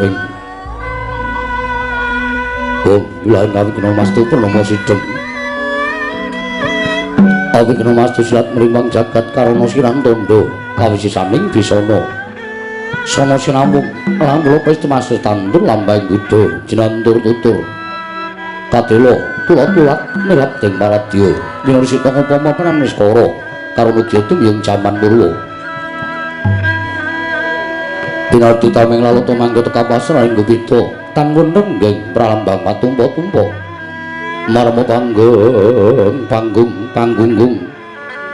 ing wilayah kami kena mas tu purnomo sidem kami kena mas tu silat merimbang jagat karono sirang tondo kawisisaning bisono sono sinambung langgulo pes temasih tandur lambai gudo jenantur tutur kadelo tulat-tulat nilap deng maradyo minursi toko pomo penamis koro karono giyotung yang jaman purwo pinarti tameng lalu tumanggo teka pasrah ing gupito tanggun renggeng pralambang matumpo-tumpo marmo panggung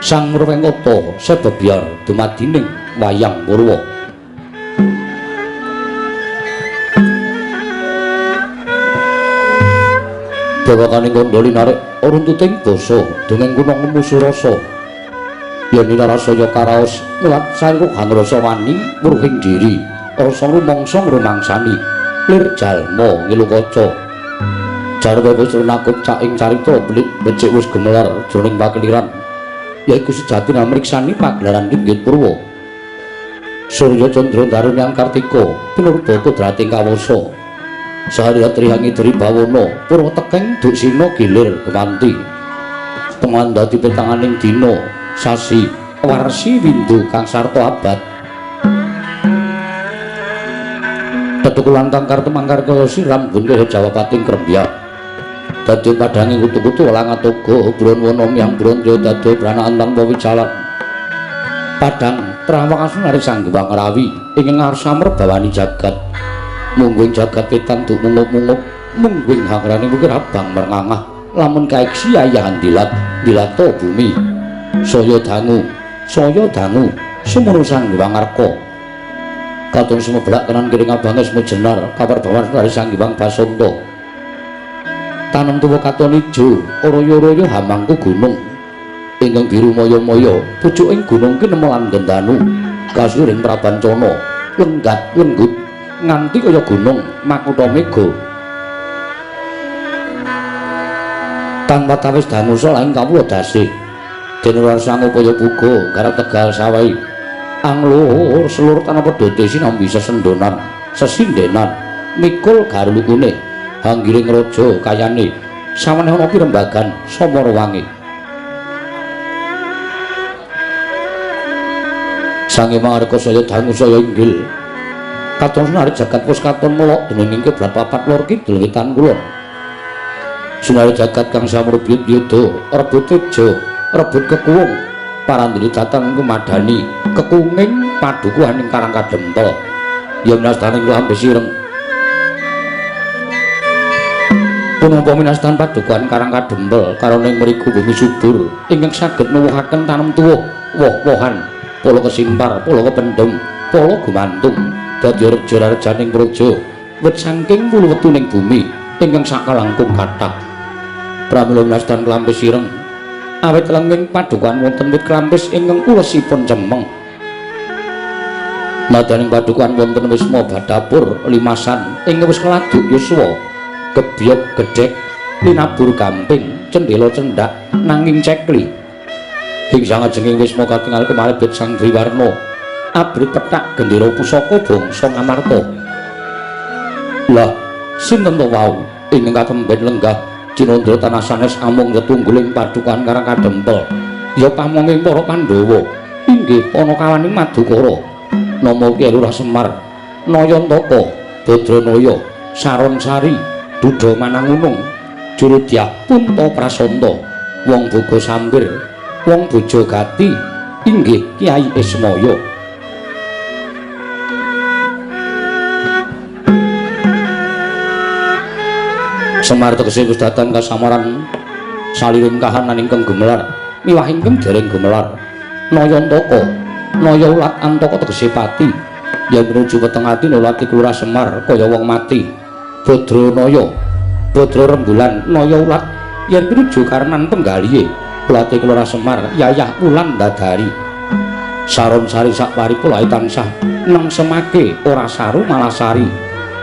sang murwengkoto sebebiar dumadining wayang purwa bawakaning kondoli narik runtuting basa dengan gunung nemusu rasa yen narasaya karaos mulat sangkukan rasa wani muruhing diri rasa rumangsa ngrumangsani lir jalma ngilu kaca jarwa wis nakut caing carita belik becik wis gemelar jroning pakliran yaiku sejati namriksani pagelaran inggit purwa Surya Candra Darunyang Kartika pinurba kodrating kawasa sahariya trihangi dribawana purwa tekeng duksina gilir kemanti temandati petanganing dina sasi warsi windu kang sarta abad tetukulan tangkar temangkar kaya siram guntur Jawa pating krembyak dadi padange kutu-kutu langatoga bron wana miyang branja dadi branaan tanpa wicalan padang trawang asunari sanggiwang rawi ingkang ngarsa merbawani jagat mungguing jagat wetan duk mungup-mungup mungguing hangrane mukir abang merngangah lamun kaeksi ayahan dilato bumi saya dangu semono sanggiwang arka katon sumebelak kanan kiring abange semujenar kabar bawan dari sanggiwang basanta tanem tuwa katon ijo royo-royo hamangku gunung ingkang biru moyo-moyo pucuking gunung ki nemelan gendanu kasuring prabancana lenggat lenggut nganti kaya gunung makutha mega tanpa tawis danusa laing kawula dasih Denur sangu kaya buga garap tegal sawai anglur seluruh tanah pedhote sinambi sesendonan sesindenan mikul garulukune hanggiring raja kayane sawane ana pirembagan samara wangi sange mangarka saya dangu saya inggil katon sunari jagat pus katon melok dening kiblat papat lor kidul wetan kulon sunari jagat kang samrubyut yuda rebut tejo rebut kekuwung parandene dateng kumadani kekunging padukuhaning karang kadempel yen nastaning lambe sireng punapa minastan padukuhan karang kadempel karoning mriku bumi subur ingkang saged nuwuhaken tanem tuwuh woh-wohan polo kesimpar polo kependhem polo gumantung dadi reja-rejaning praja wit saking wuluwetuning bumi ingkang sakalangkung kathah pramila minastan lambe sireng awit lenging padukan wonten wit krampis ingkang ulesipun cemeng madaning padukan wonten wisma badapur limasan ingkang wis keladuk yuswa gebyok gedhek linabur gamping cendela cendak nanging cekli ing sangajenging wisma katingal kemalebet sang Driwarna abrit pethak gendera pusaka bangsa Ngamarta lah sinten to wau ingkang katemben lenggah Cinandra tanah sanes amung tetungguling padukan karang kadempel ya pamonging para Pandhawa inggih ana kawaning Madukara nama Ki Lurah Semar Nayantaka Badranaya Saronsari Dudha Manangunung Jurudyah Punta Prasanta wong Boga Sampir wong Bojogati inggih Kyai Ismaya Semar tegese wis datang kasamaran saliring kahanan ingkang gemelar miwah ingkang dereng gemelar Nayantaka Naya ulat Antaka tegese pati yen menuju weteng ati nulati Lurah Semar kaya wong mati Badranaya Badra rembulan Naya ulat yen menuju karenan penggalihe ulati Lurah Semar yayah ulan dadari Saronsari sakparipulahe tansah nengsemake ora saru malah sari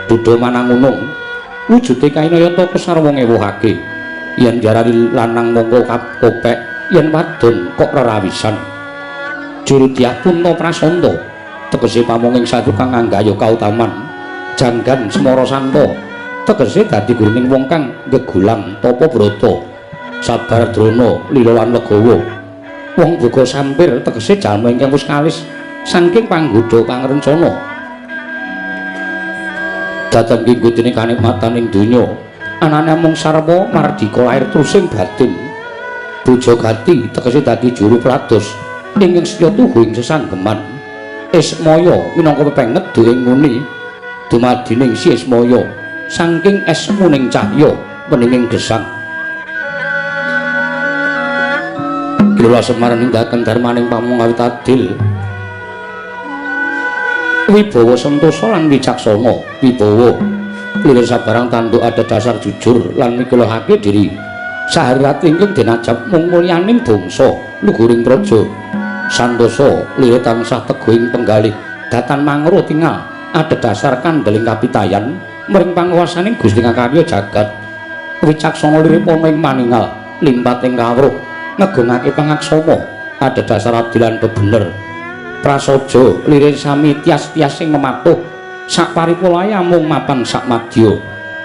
Dudha Manangunung wujude kainayantaka sarwa ngewuhake yen diarani lanang mongko kopek yen wadon kok rerawisan Jurudyah Punta Prasanta tegese pamonging sadukang anggaya kautaman Janggan Semara Santa tegese dadi guruning wong kang gegulang tapa brata sabar drana lila lan legawa wong buka sampir tegese jalma ingkang wis kalis saking panggodha kang rencana dhateng nggutine kanikmatan ing donya anane mung sarwa mardika lair trusing batin Bojogati tegese dadi juru prados ingkang setya tuhu ing sesanggeman Ismaya minangka pepenged ing muni dumadining si Ismaya saking esmuning cahya weninging gesang Kila Semar nindakaken darmaning pamungkawit adil wibawa sentosa lan wicaksana wibawa lilir sabarang tanduk ada dasar jujur lan mikulahake diri saharat ingkang dinajab mung mulyaning bangsa luguring praja santosa lilir tansah teguhing penggalih datan mangro tingal ada dasar kandeling kapitayan mring panguwasaning Gusti Karya jagat wicaksana lilir pono ing maningal limpat ing kawruh ngegungake pangaksama ada dasar adilan bebener prasaja lirir sami tias-tias sing mematuh sak paripolahe amung mapan sak madya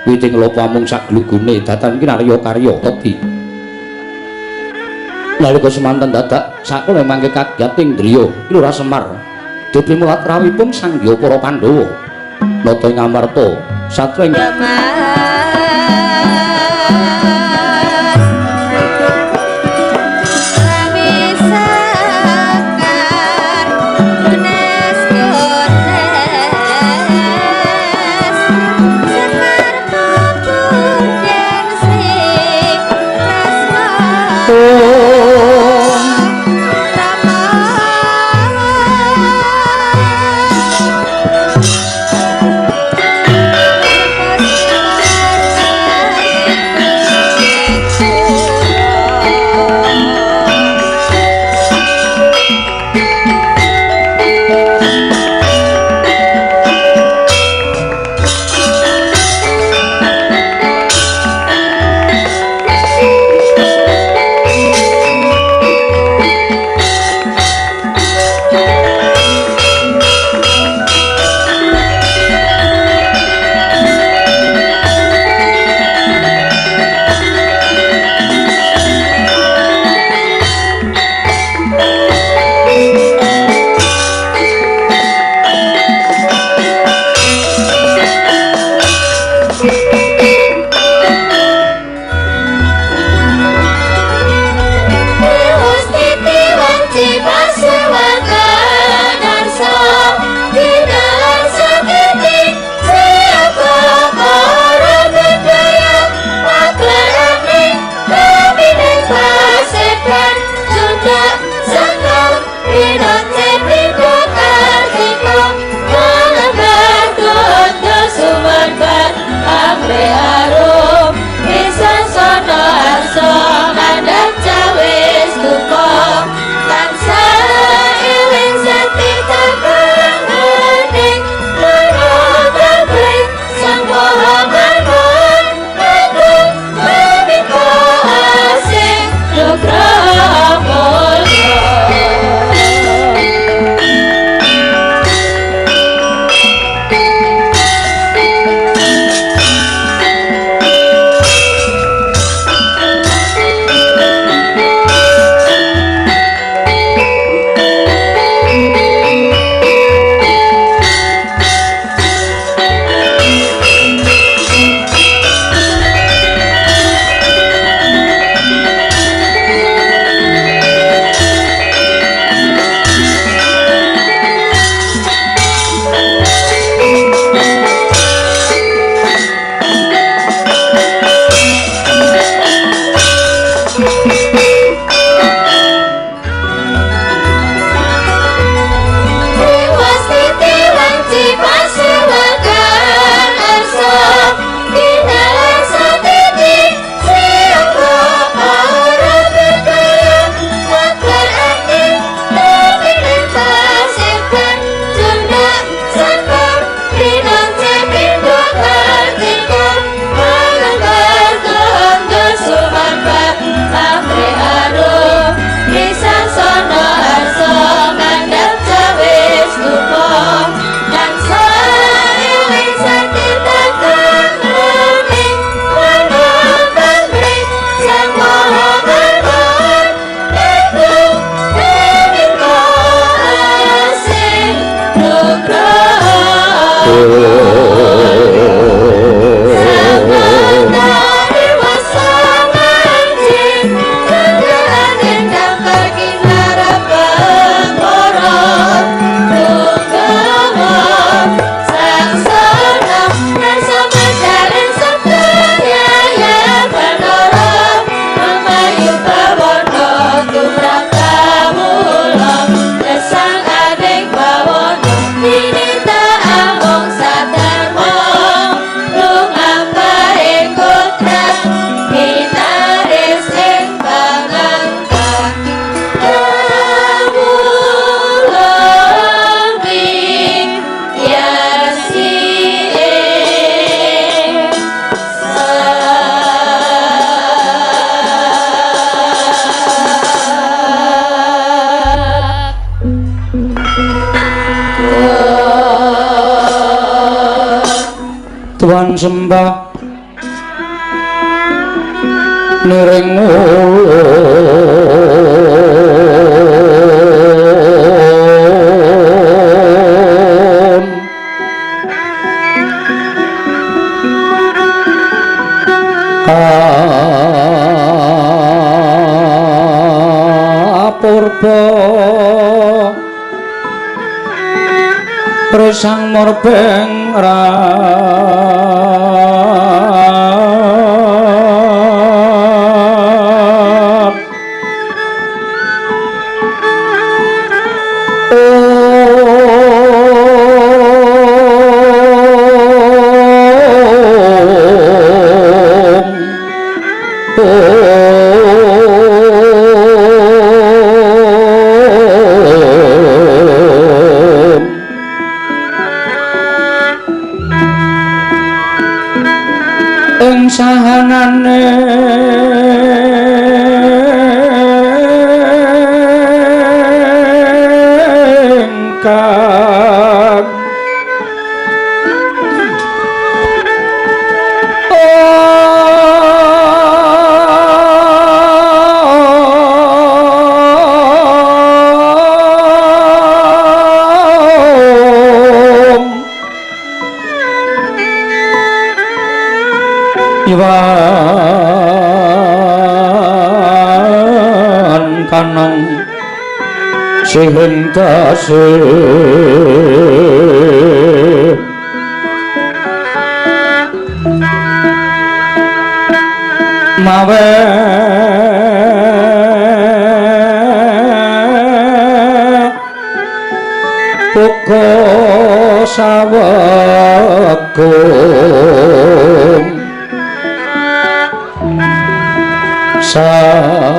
witing lopo amung sak glugune datan kinarya karya topi nalika semanten dadak sakula mangke kagiat ing driya Lurah Semar diprimulat rawipun sangya para Pandhawa nata ing amarta satra ing sembah niring purba presang morbeng sahanane engkang Iwan kanang sing tasih mawe uga sawagung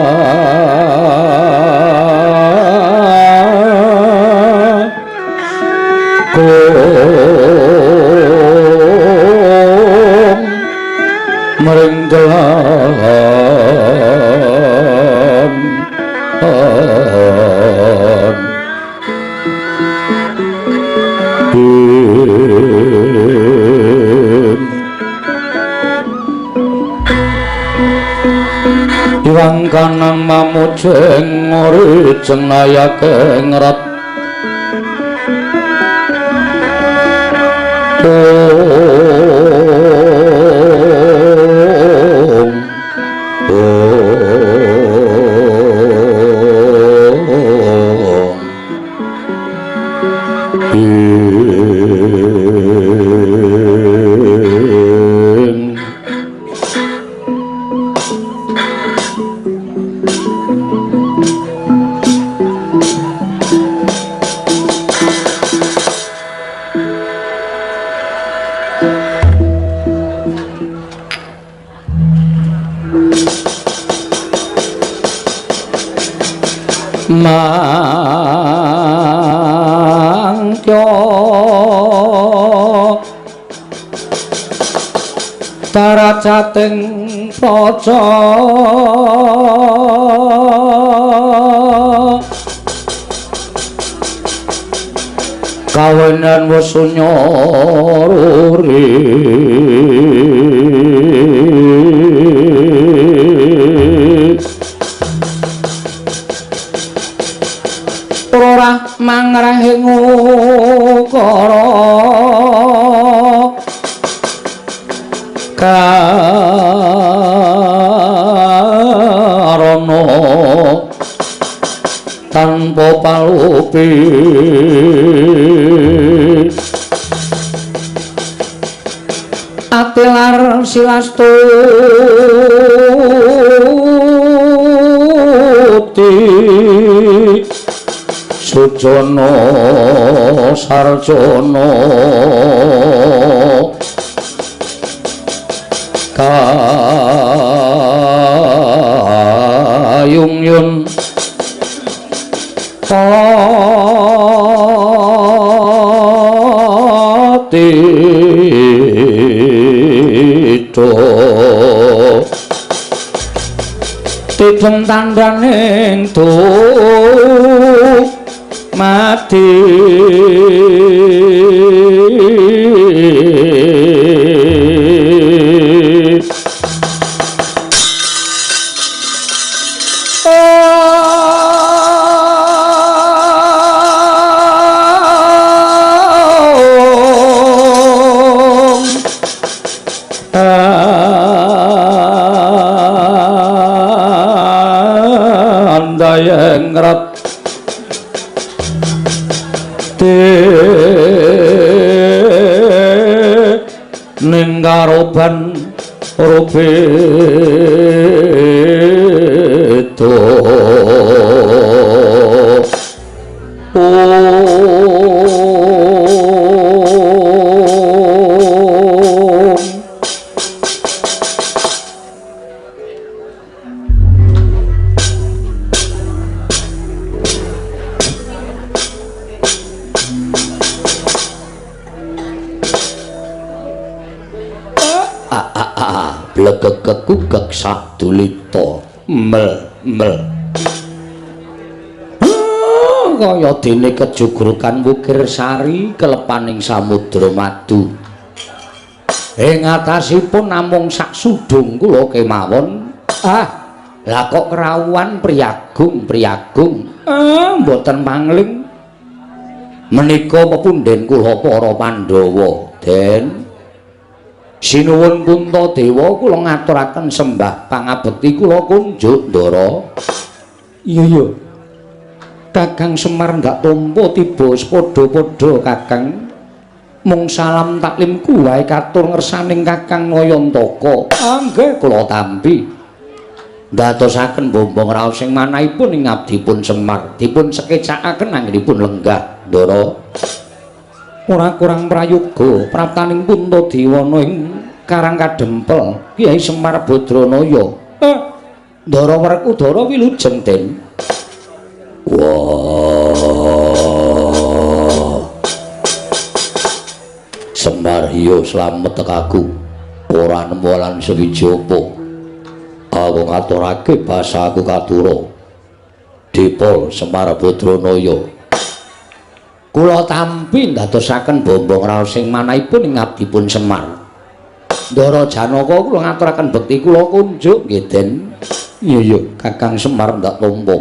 merenggelan Iwang kanang mamujeng ori cenayake ngrat mangkyo taracating paca kawenan wasunya ruri ora mangrahing ukara karana tanpa palupi atilar silastuti Sujono Sarjono Kayungyun Patito Tidung tandaning mati andayengrat ning karoban rubeto blegegegugeg sadulita mel kaya dene kejugrukan wukir sari kelepaning samudra madu ing atasipun namung sak sudung kula kemawon lah kok kerawuhan priyagung mboten mangling menika pepunden kula para Pandhawa den sinuwun Puntadewa kula ngaturaken sembah pangabekti kula kunjuk Ndara. Iya Kakang Semar ndak tampa tiba sepadha-padha Kakang mung salam taklimku wae katur ngersaning Kakang Nayantaka. Nggih kula tampi ndadosaken bombong raos sing manahipun ing abdipun Semar dipun sekecakaken anggenipun lenggah Ndara. Ora kurang prayoga praptaning Puntadewa ing Karang Kadempel Kyai Semar Badranaya. Ndara Werkudara wilujeng den. Wah. Semar hiyo slamet tekaku. Ora nemu lan sewiji apa. Aku ngaturake basa aku katura. Dipol Semar Badranaya. Kula tampi ndadosaken bombong raos sing manahipun ing abdipun Semar. Ndara Janaka kula ngaturaken bekti kula kunjuk nggih Den. Iya Kakang Semar ndak tampa.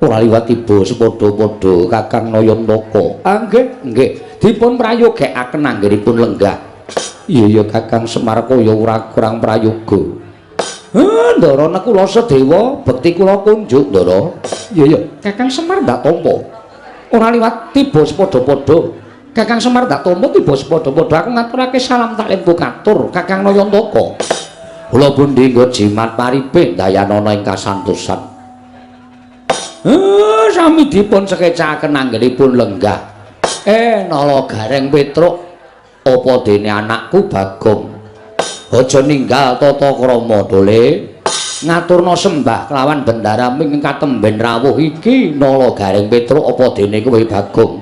Ora liwat tiba sepadha-padha Kakang Nayantaka. Nggih. Dipun prayogekaken anggenipun lenggah. Iya Kakang Semar kaya ora kurang prayoga. Ndara kula sedewa bekti kula kunjuk Ndara. Iya Kakang Semar ndak tampa. Ora liwat tiba sepadha-padha Kakang Semar dak tampa tiba sepadha-padha aku ngaturake salam taklim katur Kakang Nayantaka. Kula pundi nggo jimat paripe dayanana ing kasantosan. Sami dipun sekecakaken anggenipun lenggah. Nala Gareng Petruk apa dene anakku Bagong. Aja ninggal tata krama dole. Ngaturna sembah kelawan bendara ming katemben rawuh iki Nala Gareng Petruk apa dene kowe Bagong.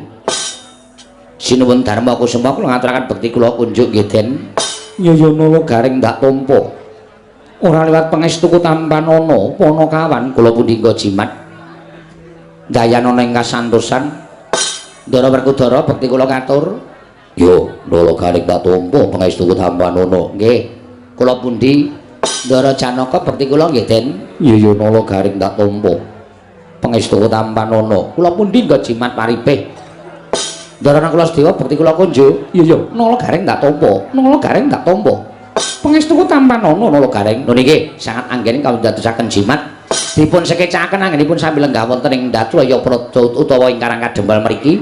Sinuwun Darma Kusuma kula ngaturaken bekti kula kunjuk nggih Den. Ya Nala Gareng ndak tampa. Ora liwat pangestuku Tampanana Panakawan kula pundi nggo jimat. Dayanana ing kasantosan. Ndara Werkudara bekti kula katur. Yo Nala Gareng ndak tampa pangestuku Tampanana. Nggih. Kula pundi Ndara Janaka bekti kula nggih Den. Iya Nala Gareng ndak tampa. Pangestu Tampanana. Kula pundi nggo jimat paripe. Ndara kula sedewa bekti kula kunjuk. Iya Nala Gareng ndak tampa. Nala Gareng ndak tampa. Pangestu Tampanana Nala Gareng. Lho niki sangat anggen kawula dadosaken jimat. Dipun sekecakaken anggenipun sambil lenggah wonten ing Datraya Prada utawa ing Karang Kadempel mriki.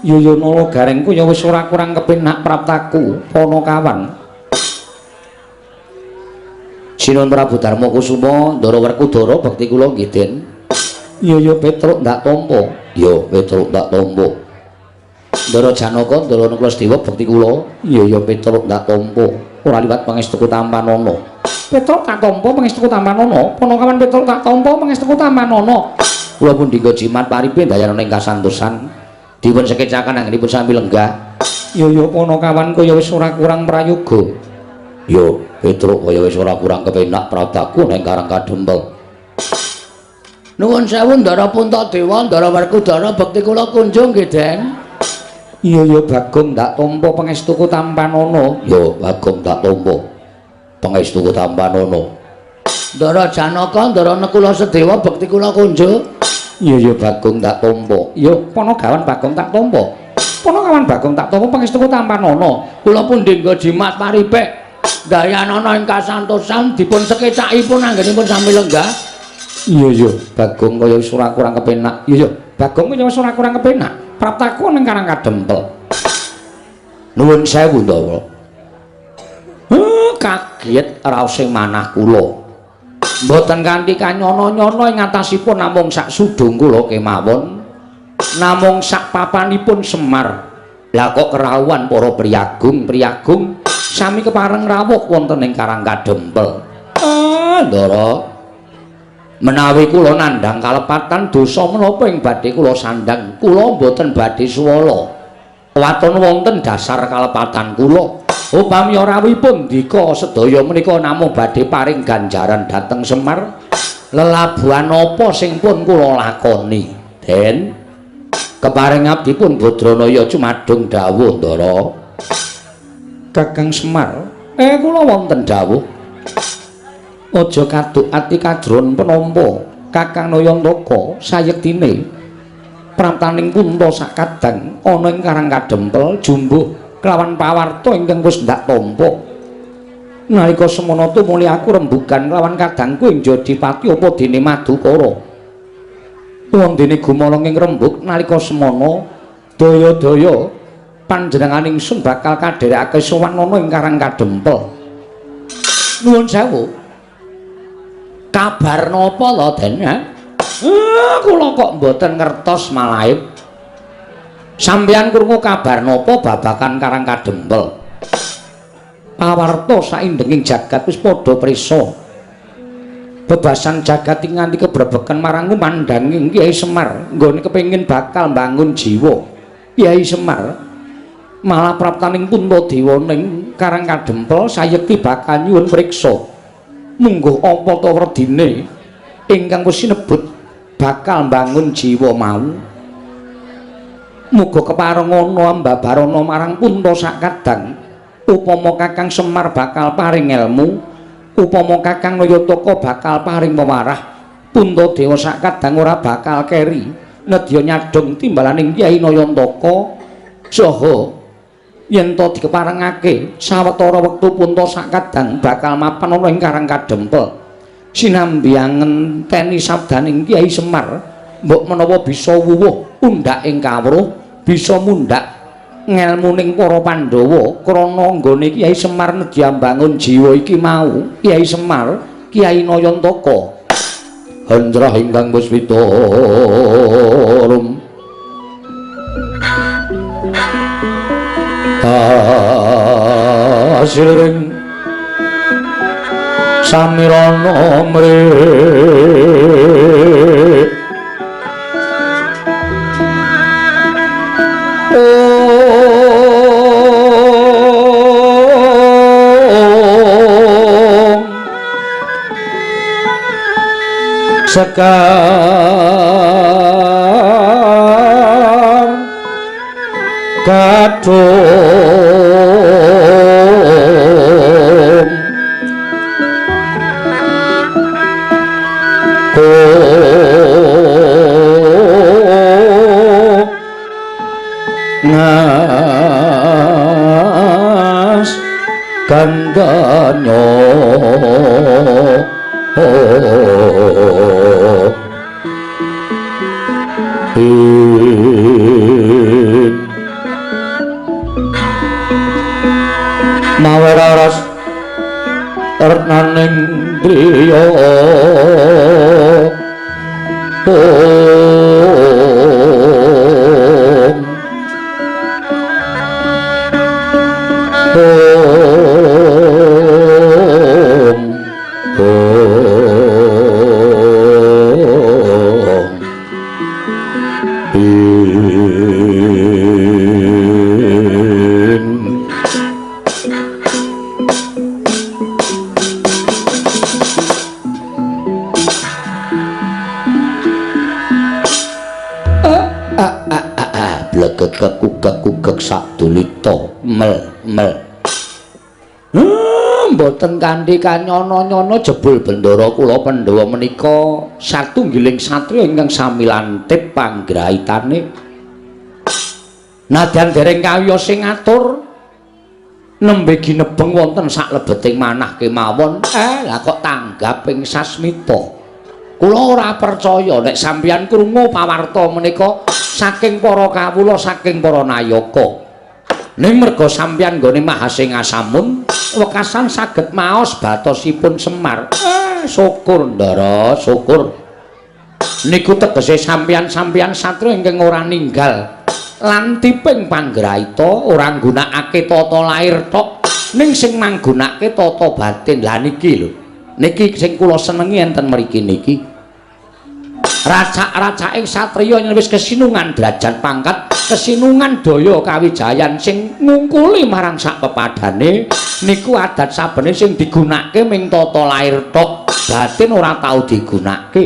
Iya Nala Gareng ku ya wis ora kurang kepenak praptaku Panakawan. Sinuwun Prabu Darma Kusuma, Ndara Werkudara bekti kula nggih Den. Iya Petruk ndak tampa. Iya Petruk ndak tampa. Ndara Janaka, Ndara Kulasedewa bekti kula. Iya Petruk ndak tampa. Ora liwat pangestuku Tampanana. Petruk tak tampa pangestuku Tampanana. Panakawan Petruk tak tampa pangestuku Tampanana. Kula pundi nggo jimat paripe dayanana ing kasantosan. Dipun sekecakaken anggenipun sami lenggah. Iya Panakawan kaya wis ora kurang prayoga. Yo Petruk kaya wis ora kurang kepenak prataku ning Karang Kadempel. Nuwun sewu Ndara Puntadewa, Ndara Werkudara bekti kula kunjung nggih Den. Iya Bagong ndak tampa pangestuku Tampanana. Yo Bagong ndak tampa pangestuku Tampanana. Ndara Janaka, Ndara Kula Sedewa bekti kula kunjung. Iya Bagong ndak tampa. Yo Panagawan Bagong tak tampa. Panakawan Bagong tak tampa pangestuku Tampanana. Kula pundi nggo jimat paripe. Dayanana ing kasantosan dipun sekecakipun anggenipun sami lenggah. Iya Bagong kaya wis ora kurang kepenak. Iya Bagong kaya wis ora kurang kepenak. Praptaku ning Karang Kadempel. Nuwun sewu Ndawa. Kaget raos sing manah kula. Mboten kanthi kanyono-nyono ing atasipun namung sak sudung kula kemawon. Namung sak papanipun Semar. Lah kok kerawuhan para priyagung sami kepareng rawuh wonten ing Karang Kadempel. Ndara. Menawi kula nandhang kalepatan dosa menapa ing badhe kula sandhang, kula mboten badhe swala. Waton wonten dasar kalepatan kula. Upami ora wipun dika sedaya menika namung badhe paring ganjaran dhateng Semar. Lelabuhan apa sing pun kula lakoni? Den keparing abdi pun Badranaya cumadung dawuh Ndara. Kakang Semar, kula wonten dawuh. Aja kaduk ati kajron penampa Kakang Nayantaka sayektine praptaning punta sakadang ana ing Karang Kadempel jumbuh kelawan pawarta ingkang wis ndak tampa. Nalika semana tumuli aku rembugan kelawan kadangku ing Jodipati apa dene Madukara. Wondene gumalong ing rembug nalika semana daya-daya panjenengan ingsun bakal kadherekake sowan ana ing Karang Kadempel. Nuwun sewu. Kabar napa lho Den? Kula kok mboten ngertos malaip. Sampeyan krungu kabar napa babakan Karang Kadempel? Pawarta saindenging jagat wis padha prisa. Bebasan jagat ing nganti kebrebeken marang kumandhanging Kyai Semar nggone kepengin bakal mbangun jiwa. Kyai Semar malah praptaning Puntadewa ning Karang Kadempel sayekti bakal nyuwun priksa. Mungguh apa ta werdine ingkang wis sinebut bakal mbangun jiwa mau. Muga kepareng ana ambabarana marang punta sakadang. Upama Kakang Semar bakal paring ilmu, upama Kakang Nayantaka bakal paring pemarah, Puntadewa sakadang ora bakal keri nedya nyadong timbalaning Kyai Nayantaka saha yen to dikeparengake sawetara wektu punta sakadang bakal mapan ana ing Karang Kadempel sinambi ngenteni sabdaning Kyai Semar mbok menawa bisa wuwuh undhak ing kawruh bisa mundhak ngelmuning para Pandhawa krana nggone Kyai Semar nedya mbangun jiwa iki mau. Kyai Semar Kyai Nayantaka handrah ingkang puspita rum asiring samirana mrih sekar kadung ngas gandanya maweras ternaning driya kugek sadulita mel mboten kanthi kanyono-nyono jebul bendara kula Pandhawa menika satunggiling satriya ingkang sami lantip panggrahitane nadyan dereng kawiyos sing ngatur nembe ginebeng wonten saklebeting manah kemawon lah kok tanggap ing sasmita Kula ora percaya nek sampeyan krungu pawarta menika saking para kawula saking para nayaka. Ning merga sampeyan nggone Mahasingasamun wekasan saged maos batosipun Semar. Syukur Ndara, syukur. Niku tegese sampeyan-sampeyan satria ingkang ora ninggal lan tiping panggraita ora nggunakake tata lair tok ning sing manggunakake tata batin. Lah niki lho. Niki sing kula senengi enten mriki niki. Racak-racake satriya yen wis kesinungan derajat pangkat, kesinungan daya kawijayan sing ngungkuli marang sak pepadane niku adat sabene sing digunakake ming tata lair tok, batin ora tau digunakake.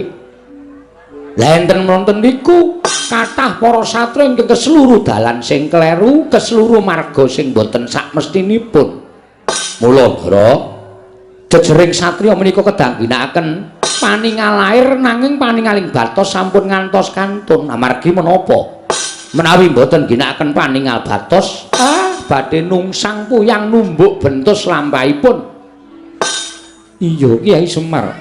Lah enten wonten niku kathah para satriya ingkang keseluruh dalan sing kleru, keseluruh marga sing boten sak mestinipun. Mula Ndara jejering satriya menika kedang ginakaken paningal lair nanging paningaling batos sampun ngantos kantun. Amargi menapa menawi mboten ginakaken paningal batos badhe nungsang puyang numbuk bentus lampahipun. Iya Kyai Semar,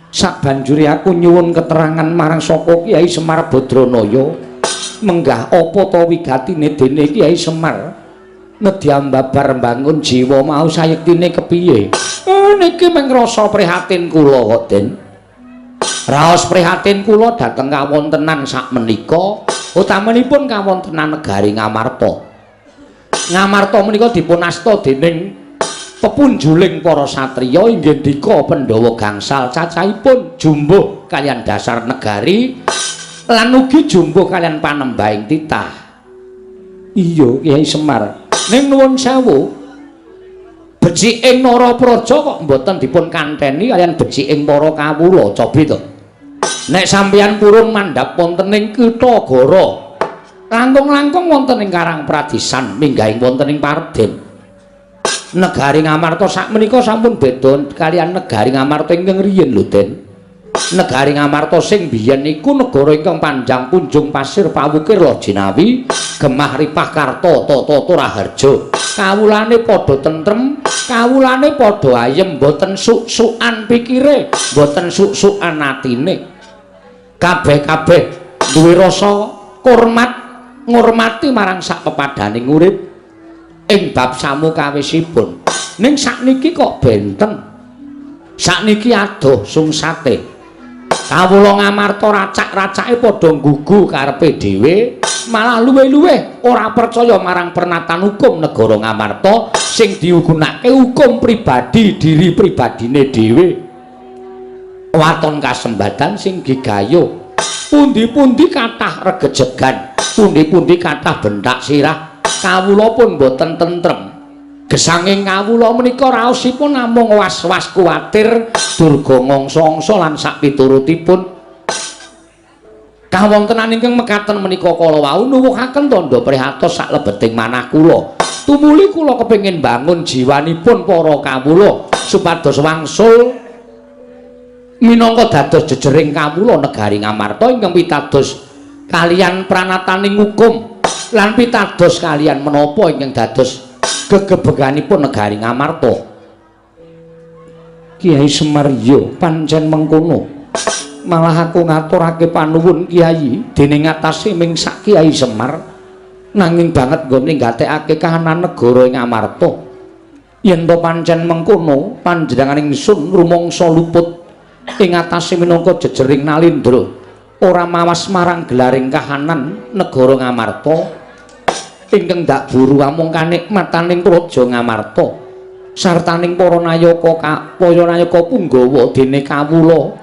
sabanjure aku nyuwun keterangan marang saka Kyai Semar Badranaya menggah apa ta wigatine dene Kyai Semar nedhi ambabar mbangun jiwa mau sayektine kepiye? Niki mung rasa prihatin kula kok Den. Raos prihatin kula dhateng kawontenan sakmenika utamanipun kawontenan negari Ngamarta. Ngamarta menika dipun asta dening pepunjuling para satriya inggih dika Pandhawa gangsal cacahipun jumbuh kalian dasar negari lan ugi jumbuh kalian panembahing titah. Iya Kyai Semar, ning nuwun sewu beciking Narapraja kok mboten dipun kanteni kalian beciking para kawula cobi to. Nek sampeyan purun mandhap wonten ing Kitha Gora, langkung-langkung wonten ing Karang Pradisan, minggahing wonten ing Parden. Negari Ngamarta sakmenika sampun beda kalian negari Ngamarta ingkang riyin lho, Den. Negari Ngamarta sing biyen iku negara ingkang panjang punjung pasir pawukir Lojinawi, gemah ripah karta tata raharja. Kawulane padha tentrem, kawulane padha ayem, boten suk-sukan pikire, boten suk-sukan atine. Kabeh-kabeh duwe rasa hormat ngurmati marang sak pepadaning urip ing bab samukawisipun. Ning sakniki kok benten. Sakniki adoh sungsate. Kawula Ngamarta racak-racake padha nggugu karepe dhewe, malah luwih-luwih ora percaya marang pernatan hukum negara Ngamarta sing digunakake hukum pribadi diri pribadine dhewe. Waton kasembadan sing gigayo, pundi-pundi kathah regejegan, pundi-pundi kathah bentak sirah, kawula pun boten tentrem. Gesanging kawula menika raosipun namung was-was kuwatir durga ngangsa-angsa lan sak piturutipun. Kawontenan ingkang mekaten menika kala wau nuwuhaken tandha prihatos sak lebeting manah kula. Tumuli kula kepengin bangun jiwanipun para kawula supados wangsul minangka dados jejering kawula negari Ngamarta ingkang pitados kalian pranataning hukum lan pitados kalian menapa ingkang dados gegebeganipun negari Ngamarta. Kyai Semar yo pancen mengkono. Malah aku ngaturake panuwun Kyai dening atase ming sak Kyai Semar nanging banget nggone nggatekake kahanan negara ing Ngamarta. Yen to pancen mengkono panjenengan ingsun rumangsa luput ing atase minangka jejering Nalindra ora mawas marang gelaring kahanan negara Ngamarta ingkang dak buru amung kanikmataning praja Ngamarta sartaning para nayaka Punggawa dene kawula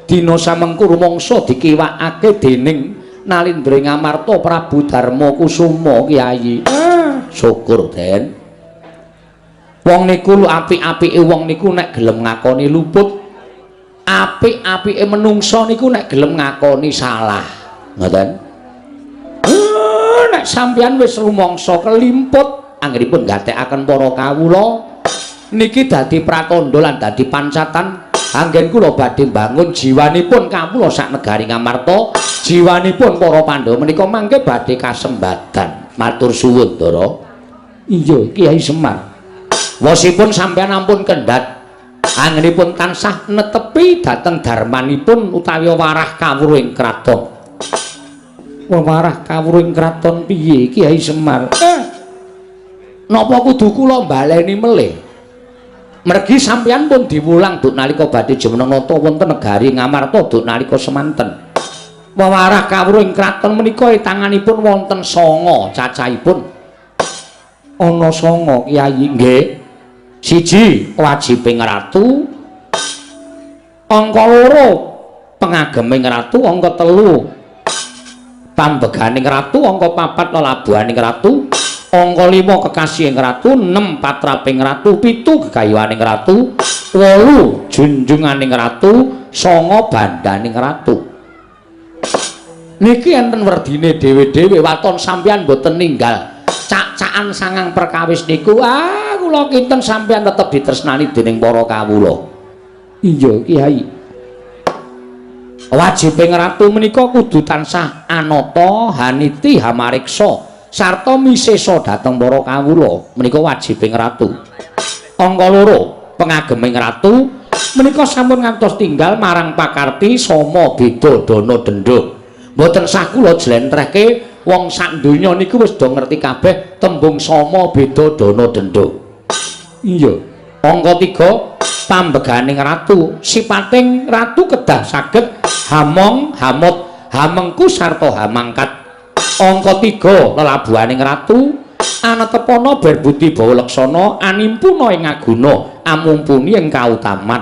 dina samengko rumangsa dikiwakake dening Nalindra Ngamarta Prabu Darma Kusuma Kyai. Syukur Den. Wong niku lu apik-apike wong niku nek gelem ngakoni luput, apik-apike menungsa niku nek gelem ngakoni salah. Ngoten. Nek sampeyan wis rumangsa kelimput anggenipun gatekaken para kawula niki dadi pratandha lan dadi pancatan anggen kula badhe mbangun jiwanipun kawula sak negari Ngamarta, jiwanipun para Pandhawa menika mangke badhe kasembadan. Matur suwun Ndara. Iya Kyai Semar. Wasipun sampeyan ampun kendhat Anggenipun tansah netepi dhateng darmanipun utawi warah kawruh ing kraton. Warah kawruh ing kraton piye Kyai Semar? Napa kudu kula baleni melih? Mergi sampeyan pun diwulang duk nalika badhe jumeneng nata wonten negari Ngamarta duk nalika semanten. Warah kawruh ing kraton menika tanganipun wonten 9 cacahipun. Ana 9 Kyai nggih. 1 wajibing ratu, angka 2 pengageming ratu, angka 3 pambeganing ratu, angka 4 lelabuhaning ratu, angka 5 kekasihing ratu, 6 patraping ratu, 7 gegayuhaning ratu, 8 junjunganing ratu, 9 bandaning ratu. Niki enten werdine dhewe-dhewe waton sampeyan boten ninggal cak-cakan sangang perkawis niku. Kula kinten sampeyan tetep ditresnani dening para kawula. Iya Kyai. Wajibing ratu menika kudu tansah anata, haniti, hamariksa sarta misesa dhateng para kawula. Menika wajibing ratu. Angka 2 pengageming ratu menika sampun ngantos tinggal marang pakarti sama beda dana denda. Mboten sah kula jlentrehke wong sak donya niku wis do ngerti kabeh tembung sama beda dana denda. Iya. Angka 3 pambeganing ratu, sipating ratu kedah saged hamong, hamot, hamengku sarta hamangkat. Angka 3 lelabuhaning ratu, anatepana berbudi bawa leksana, animpuna ing aguna, amumpuni ing kautaman.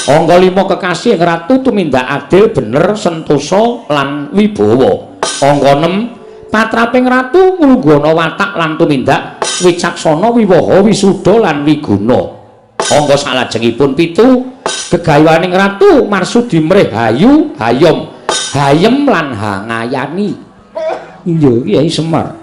Angka 5 kekasih ing ratu tumindak adil, bener, sentosa lan wibawa. Angka 6 patraping ratu nglunggana watak lan tumindak wicaksana, wiwaha, wisuda lan wiguna. Angka salajengipun 7 gegayuhaning ratu marsudi mrih hayu, hayom, hayem lan hangayani. Iya Kyai Semar.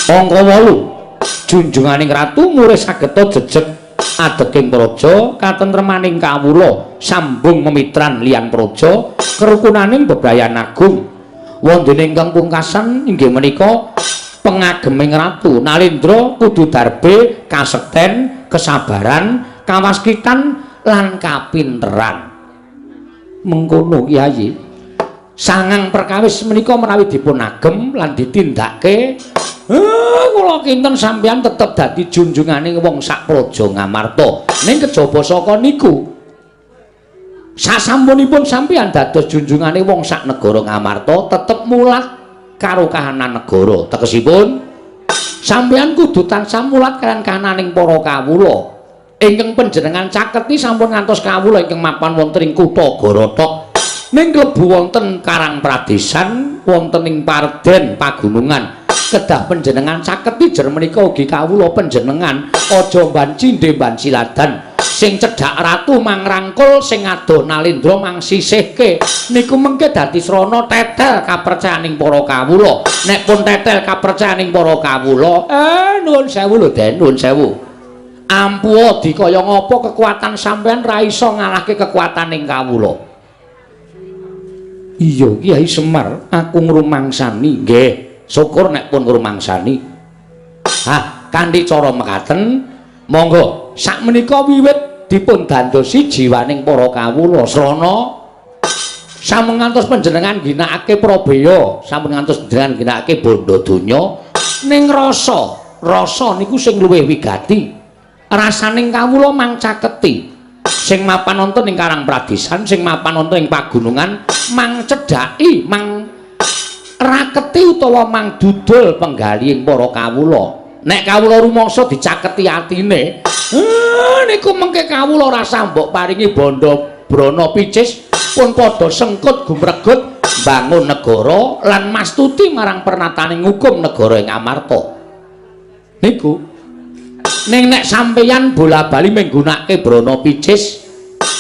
Angka 8 junjunganing ratu murih sageta jejeg adeking praja, katentremaning kawula, sambung memitran liyan praja, kerukunaning bebrayan agung. Wondene ingkang pungkasan inggih menika pengageming ratu. Nalindra kudu darbe kasekten, kesabaran, kawaskitan lan kapinteran. Mengkono Kyai. Sangang perkawis menika menawi dipun agem lan ditindakke, kula kinten sampeyan tetep dadi junjunganing wong sak praja Ngamarta. Ning kejaba saka niku sasampunipun sampeyan dados junjungane wong sak negara Ngamarta tetep mulat karo kahanan negara. Tegesipun sampeyan kudu tansah mulat kaliyan kahananing para kawula ingkang panjenengan caketi sampun ngantos kawula ingkang mapan wonten ing kutha Gorotok, ning klebu wonten Karang Pradesan, wonten ing Parden pagunungan. Kedah panjenengan caketi jer menika ugi kawula panjenengan aja banci ndemban siladan. Sing cedhak ratu mangrangkul, sing adoh Nalindra mangsisihke. Niku mengke dadi srana tetel kapercayaning para kawula. Nek pun tetel kapercayaning para kawula, nuwun sewu lho Den, nuwun sewu. Ampuh dikaya ngapa kekuatan sampean ra iso ngalahke kekuataning kawula. Iya Kyai Semar, aku ngrumangsani. Nggih, syukur nek pun ngrumangsani. Kanthi cara mekaten, monggo sakmenika wiwit dipun dandosi jiwaning para kawula srana sampun ngantos panjenengan ginakake Prabaya, sampun ngantos panjenengan ginakake bondo donya, ning rasa niku sing luwih wigati. Rasaning kawula mangcaketi sing mapan wonten ing Karang Pradesan, sing mapan wonten ing pagunungan, mang cedhaki, mang raketi utawa mang dudul penggalihing para kawula. Nek kawula rumangsa dicaketi atine, niku mengke kawula rasa mbok paringi bondo brana picis pun padha sengkut gumregut bangun negara lan mastuti marang pernataning hukum negara ing Amarta. Niku ning nek sampeyan bola-bali menggunakake brana picis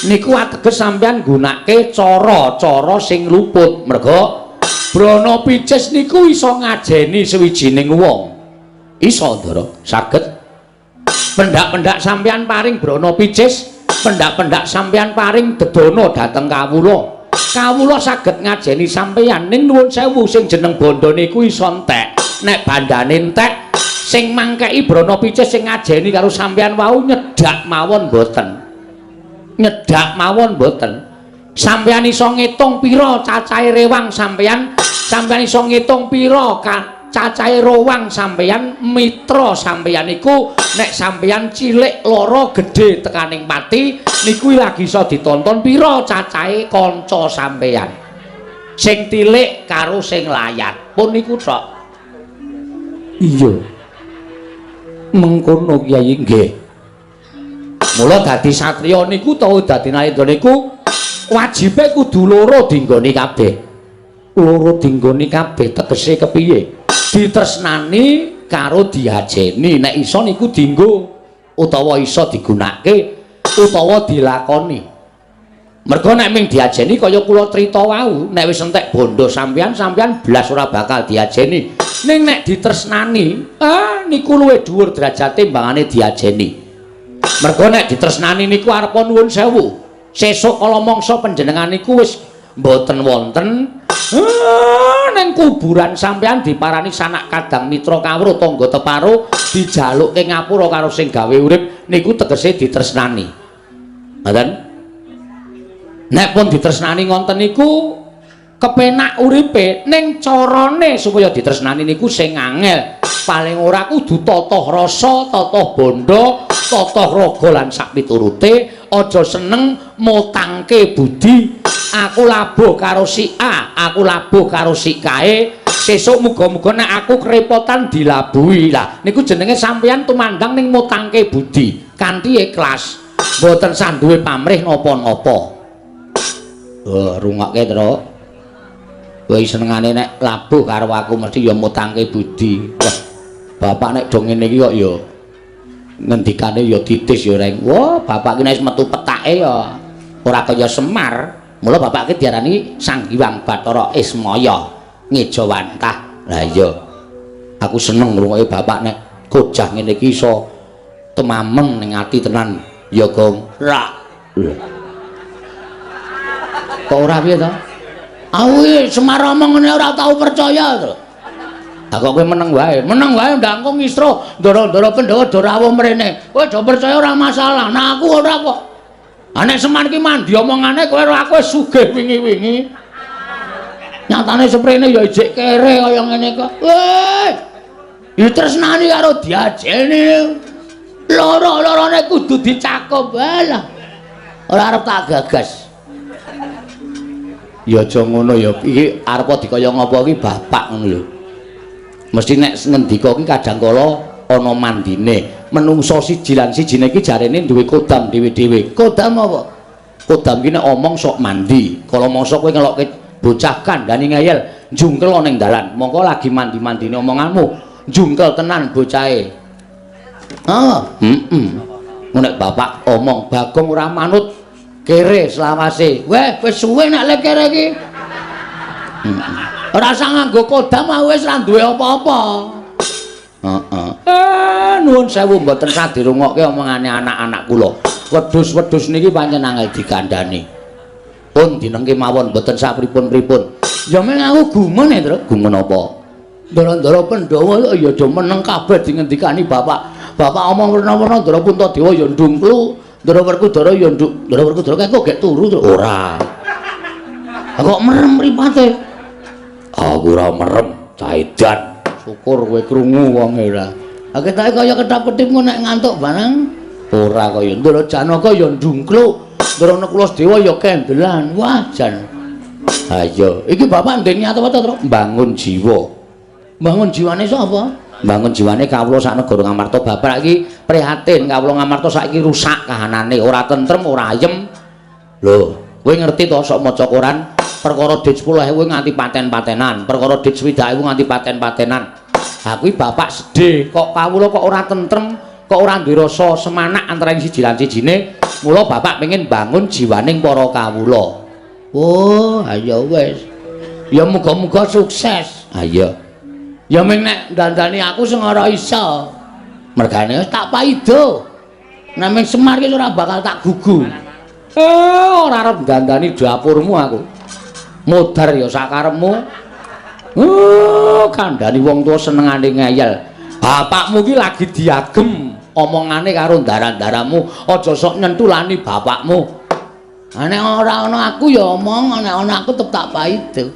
niku ateges sampeyan gunakake cara-cara sing luput. Merga brana picis niku iso ngajeni sawijining wong. Iso Ndara, saged pendak-pendak sampeyan paring brana picis, pendak-pendak sampeyan paring dedana dhateng kawula. Kawula saged ngajeni sampeyan, ning nuwun sewu sing jeneng bondo niku iso entek. Nek bandane entek, sing mangkeki brana picis sing ngajeni karo sampeyan wau nyedak mawon mboten. nyedak mawon mboten. Sampeyan iso ngitung pira cacahe rewang sampeyan iso ngitung pira cacahe rowang sampeyan mitra sampeyan iku nek sampeyan cilik loro gedhe tekaning pati niku lagi iso ditonton pira cacahe kanca sampeyan sing tilik karo sing layat pun niku tok. Iya mengkono Kyai nggih. Mula dadi satriya niku utawa dadi nalika niku wajibe kudu loro dinggoni kabeh. Loro dinggoni kabeh tegese kepiye? Ditresnani karo diajeni nek iso niku dienggo utawa iso digunakake utawa dilakoni. Mergo nek ming diajeni kaya kula crita wau, nek wis entek bondo sampeyan blas ora bakal diajeni. Ning nek ditresnani, niku luwih dhuwur derajate timbangane diajeni. Mergo nek ditresnani niku arep nuwun sewu. Sesuk kala mangsa panjenengan niku wis mboten wonten ning kuburan sampeyan diparani sanak kadang mitra kawruh tangga teparo dijalukke ngapura karo sing gawe urip niku tegese ditresnani. Ngoten? Nek pun ditresnani ngonten niku kepenak uripe ning carane supaya ditresnani niku sing angel. Paling ora kudu totoh rasa, totoh bondo, totoh raga lan sak piturute, aja seneng mutangke budi. Aku labuh karo si A, aku labuh karo si kae. Sesuk muga-muga nek aku kerepotan dilabuhi. Lah niku jenenge sampeyan tumandang ning mutangke budi kanthi ikhlas. Mboten sanduwe pamrih napa-napa. Rungokke, Tru. Kowe senengane nek labuh karo aku mesti ya mutangke budi. Bapak nek do ngene iki kok ya ngendikane ya titis ya reng. Wah, bapak ki nek metu petake ya ora kaya Semar. Mula bapak ki diarani Sang Hyang Bathara Ismaya Ngejawantah. Lah iya. Aku seneng ngrungokke bapak nek gojah ngene iki iso temameng ning ati tenan ya, Gong. Ra. Kok ora piye to? Aku Semar omong ngene ora tau percaya to. Aku kowe meneng wae ndangkung ngisro ndara-ndara Pandhawa do rawuh mrene. Kowe do percaya ora masalah. Nah aku ora kok. Nek Semar ki mandi omongane kowe ora kowe sugih wingi-wingi. Nyatane seprene ya ijik kere kaya ngene kok. Weh. Ditresnani karo diajeni. Loro-lorone kudu dicakup wae lah. Ora arep tak gagas. Ya aja ngono ya. Iki arep dikaya ngapa iki bapak ngono lho. Mesti nek ngendika ki kadang kala ana mandine. Menungso siji lan sijine iki jarene duwe kodam dhewe-dhewe. Kodam apa? Kodam ki nek omong sok mandi. Kala mangsa kowe ngelokke bocah kandhani ngeyel, njungkel ning dalan. Mongko lagi mandi-mandine omonganmu, njungkel tenan bocahe. Nek bapak omong Bagong ora manut kere selawase. Weh, wis suwe nek lek kere iki. Ora usah nganggo kodam wis ra duwe apa-apa. Nuwun sewu mboten sadirungokke omongane anak-anak kula. Wedhus-wedhus niki pancen angel dikandhani. Pun dinengke mawon mboten sapripun-pripun. Ya meng aku gumen ya, Tru. Gumen apa? Ndara-ndara Pandhawa ya do meneng kabeh dingendikani bapak. Bapak omong werna-werna Ndara Puntadewa ya ndungklu, Ndara Werkudara ya nduk. Ndara Werkudara kok gek turu ora. Kok merem mripate? Aku ora merem, caedan. Syukur kowe krungu wonge ora. Ketake kaya kedap-kedip nek ngantuk barang. Ora kaya Ndara Janaka ya ndungkluk, Ndara Nekulasdewa ya kendelan. Wah, jan. Ha iya, iki bapak ndek niat apa to, Tru? Mbangun jiwa. Mbangun jiwane sapa? Mbangun jiwane kawula sak negara Ngamarta. Bapak iki prihatin kawula Ngamarta saiki rusak kahanane, ora tentrem, ora ayem. Lho, kowe ngerti to sok maca Quran? Perkara dit 10.000 nganti paten-patenan, perkara dit 20.000 nganti paten-patenan. Ha kuwi bapak sedih, kok kawula kok ora tentrem, kok ora duwe rasa semanak antara siji lan sijine. Mula bapak pengen bangun jiwaning para kawula. Oh, ayo wis. Ya muga-muga sukses. Ayo. Ya ming nek dandani aku sing ora iso. Mergane tak paido. Nek ming Semar ki ora bakal tak gugu. Ora arep dandani dapurmu aku. Modar ya sakarepmu. Kandhani wong tuwa senengane ngeyel. Bapakmu ki lagi diagem omongane karo ndara-ndaramu, aja sok nyentulani bapakmu. Nek ora ana aku ya omong, nek ana aku tetep tak paido.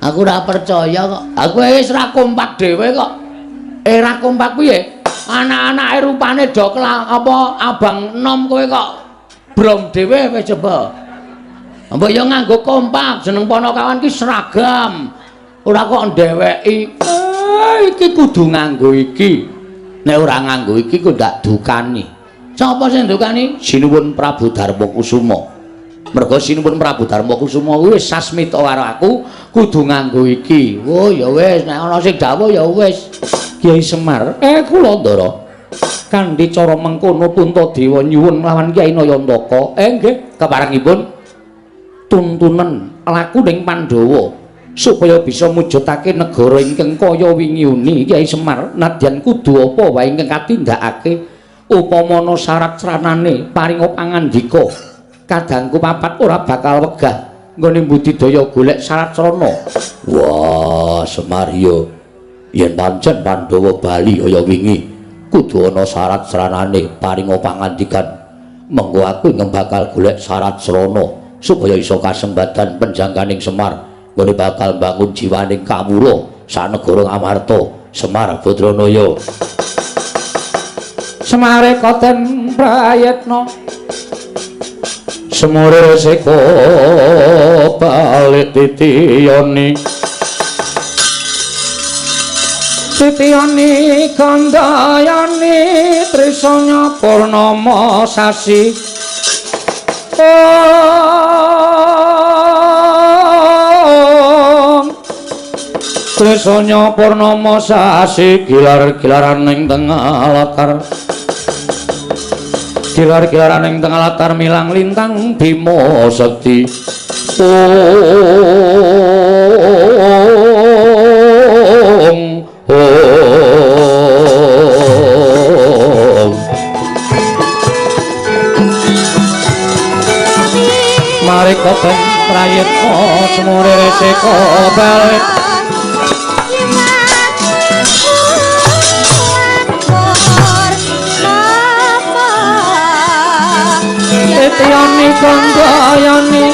Aku ora percaya kok. Aku wis ra kompak dhewe kok. Ra kompak piye? Anak-anake rupane do apa abang enom kowe kok brom dhewe wis coba. Mbok ya nganggo kompak, jeneng Panakawan ki seragam. Ora kok ndeweki. Iki kudu nganggo iki. Nek ora nganggo iki kok ndak dukani. Sapa sing dukani? Sinuwun Prabu Darmakusuma. Mergo sinuwun Prabu Darmakusuma kuwi wis sasmita karo aku, kudu nganggo iki. Oh ya wis, nek ana sing dawuh ya wis. Kyai Semar, kula ndara. Kanthi cara mengkono Puntadewa nyuwun lawan Kyai Nayantaka. Nggih, keparengipun tuntunan laku ning Pandhawa supaya bisa mujudake negara ingkang kaya wingi uni Kyai Semar. Nadyan kudu apa wae ingkang katindakake upamana syarat sranane paringa pangandika. Kadangku papat ora bakal wegah nggone budidaya golek syarat srana. Wah, Semar yo yen pancen Pandhawa bali kaya wingi kudu ana syarat sranane paringa pangandikan. Mengko aku ing bakal golek syarat srana supaya iso kasembadan penjangkaning Semar nggone bakal bangun jiwaning kawula sanegara Ngamarta. Semar Badranaya. Semare koten prayetna semure seko balik titiyoni kandayani trisanya purnama sasi trisanya purnama sasi gilar-gilaran ing tengah latar gilar-gilaran ing tengah latar milang lintang Bima Sekti. Mari koten prayitna semure reseka balik Tiyani kandayani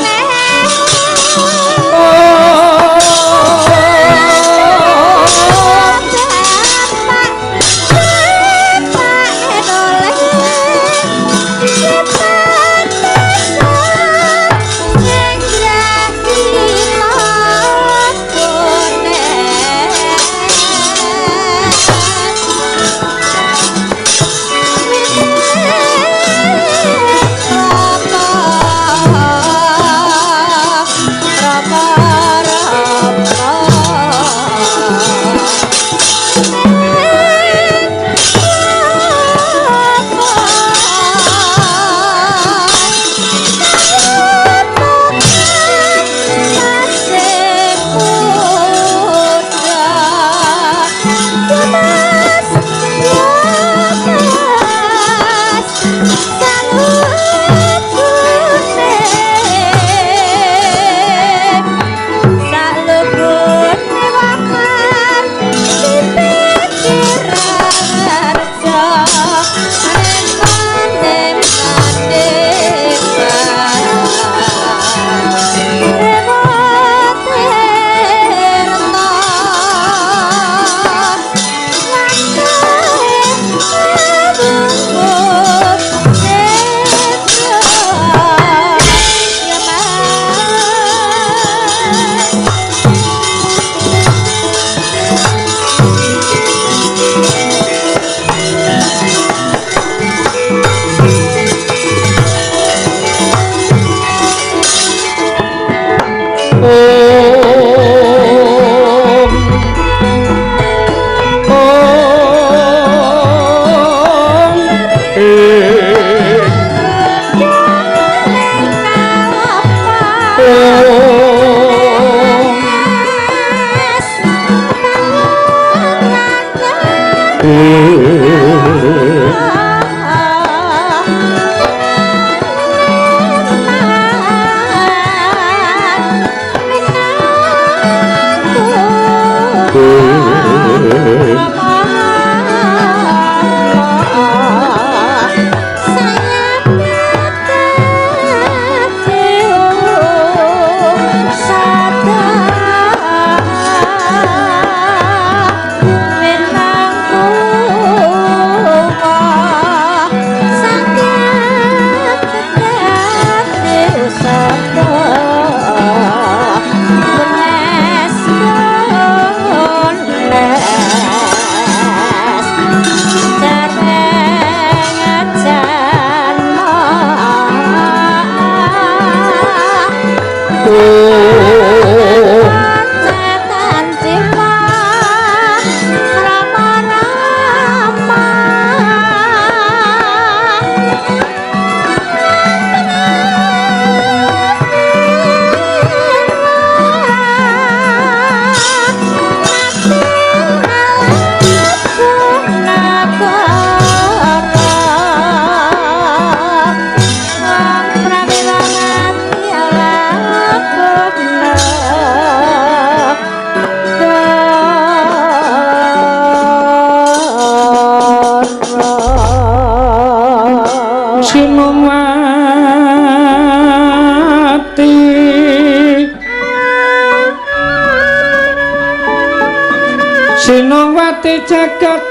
Sinongwati jagat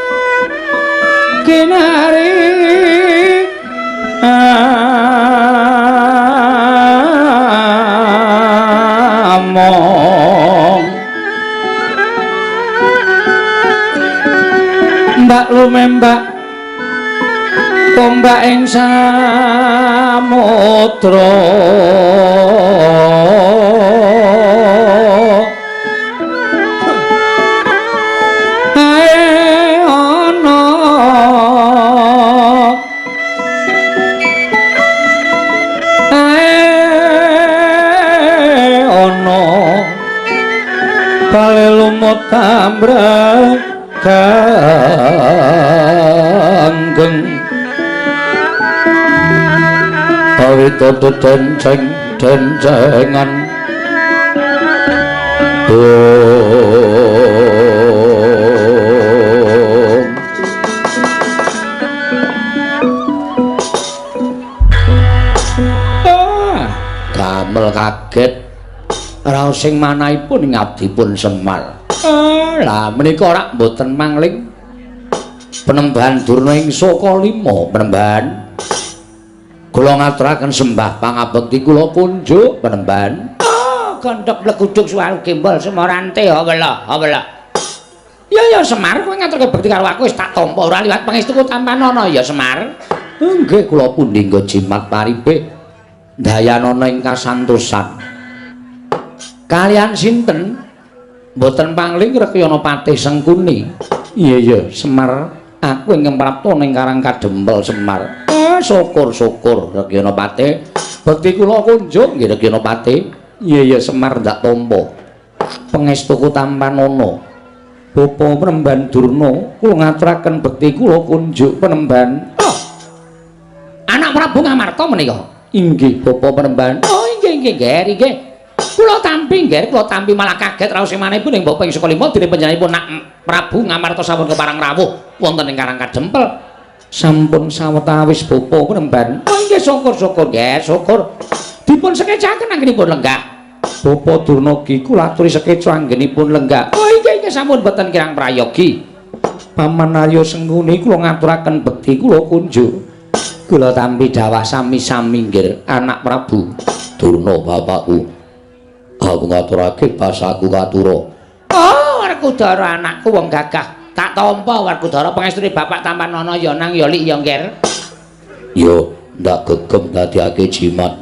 kinari among mbak lumembak tombak ing samudra tambra kanggeng awit dencengan damel kaget raos sing manahipun ngabdipun Semar. Lah menika ora mboten mangling Penembahan Durna ing Saka Lima Penembahan. Kula ngaturaken sembah pangabekti kula kunjuk Penembahan. Kandhap lekuduk suwaru gembol semorante wela. Ya Semar kowe ngaturke bekti karo aku wis tak tampa ora liwat pangestuku Tampanana ya Semar. Nggih kula pundi nggo jimat paripe dayanana ing kasantosan. Kalian sinten? Mboten pangling Rekyana Patih Sengkuni. Iya Semar, aku ingkang prapta ning Karang Kadempel Semar. Syukur Rekyana Patih. Bekti kula kunjuk nggih Rekyana Patih. Iya Semar ndak tampa. Pangestuku Tampanana. Bapa Penemban Durna, kula ngaturaken bekti kula kunjuk Penemban. Anak Prabu Ngamarta menika. Inggih Bapa Penemban. Inggih nggih. Kula tampi malah kaget raos semanipun ing Bapak ing Saka Lima dene panjenenganipun Nak Prabu Ngamarta sampun keparang rawuh wonten ing Karang Kadempel. Sampun sawetawis Bapa Penemban. Nggih syukur nggih syukur. Dipun sekecaken anggenipun lenggah. Bapa Durna ki kula aturi sekeca anggenipun lenggah. Nggih sampun boten kirang prayogi. Paman Arya Sengkuni kula ngaturaken bekti kula kunjuk. Kula tampi dawah sami-sami nggih anak Prabu Durna bapakku. Aku ngaturake basaku katura. Werkudara anakku wong gagah. Tak tampa Werkudara pangestune Bapak Tampanana ya nang ya lik ya ngger. Yo ndak gegem dadiake jimat.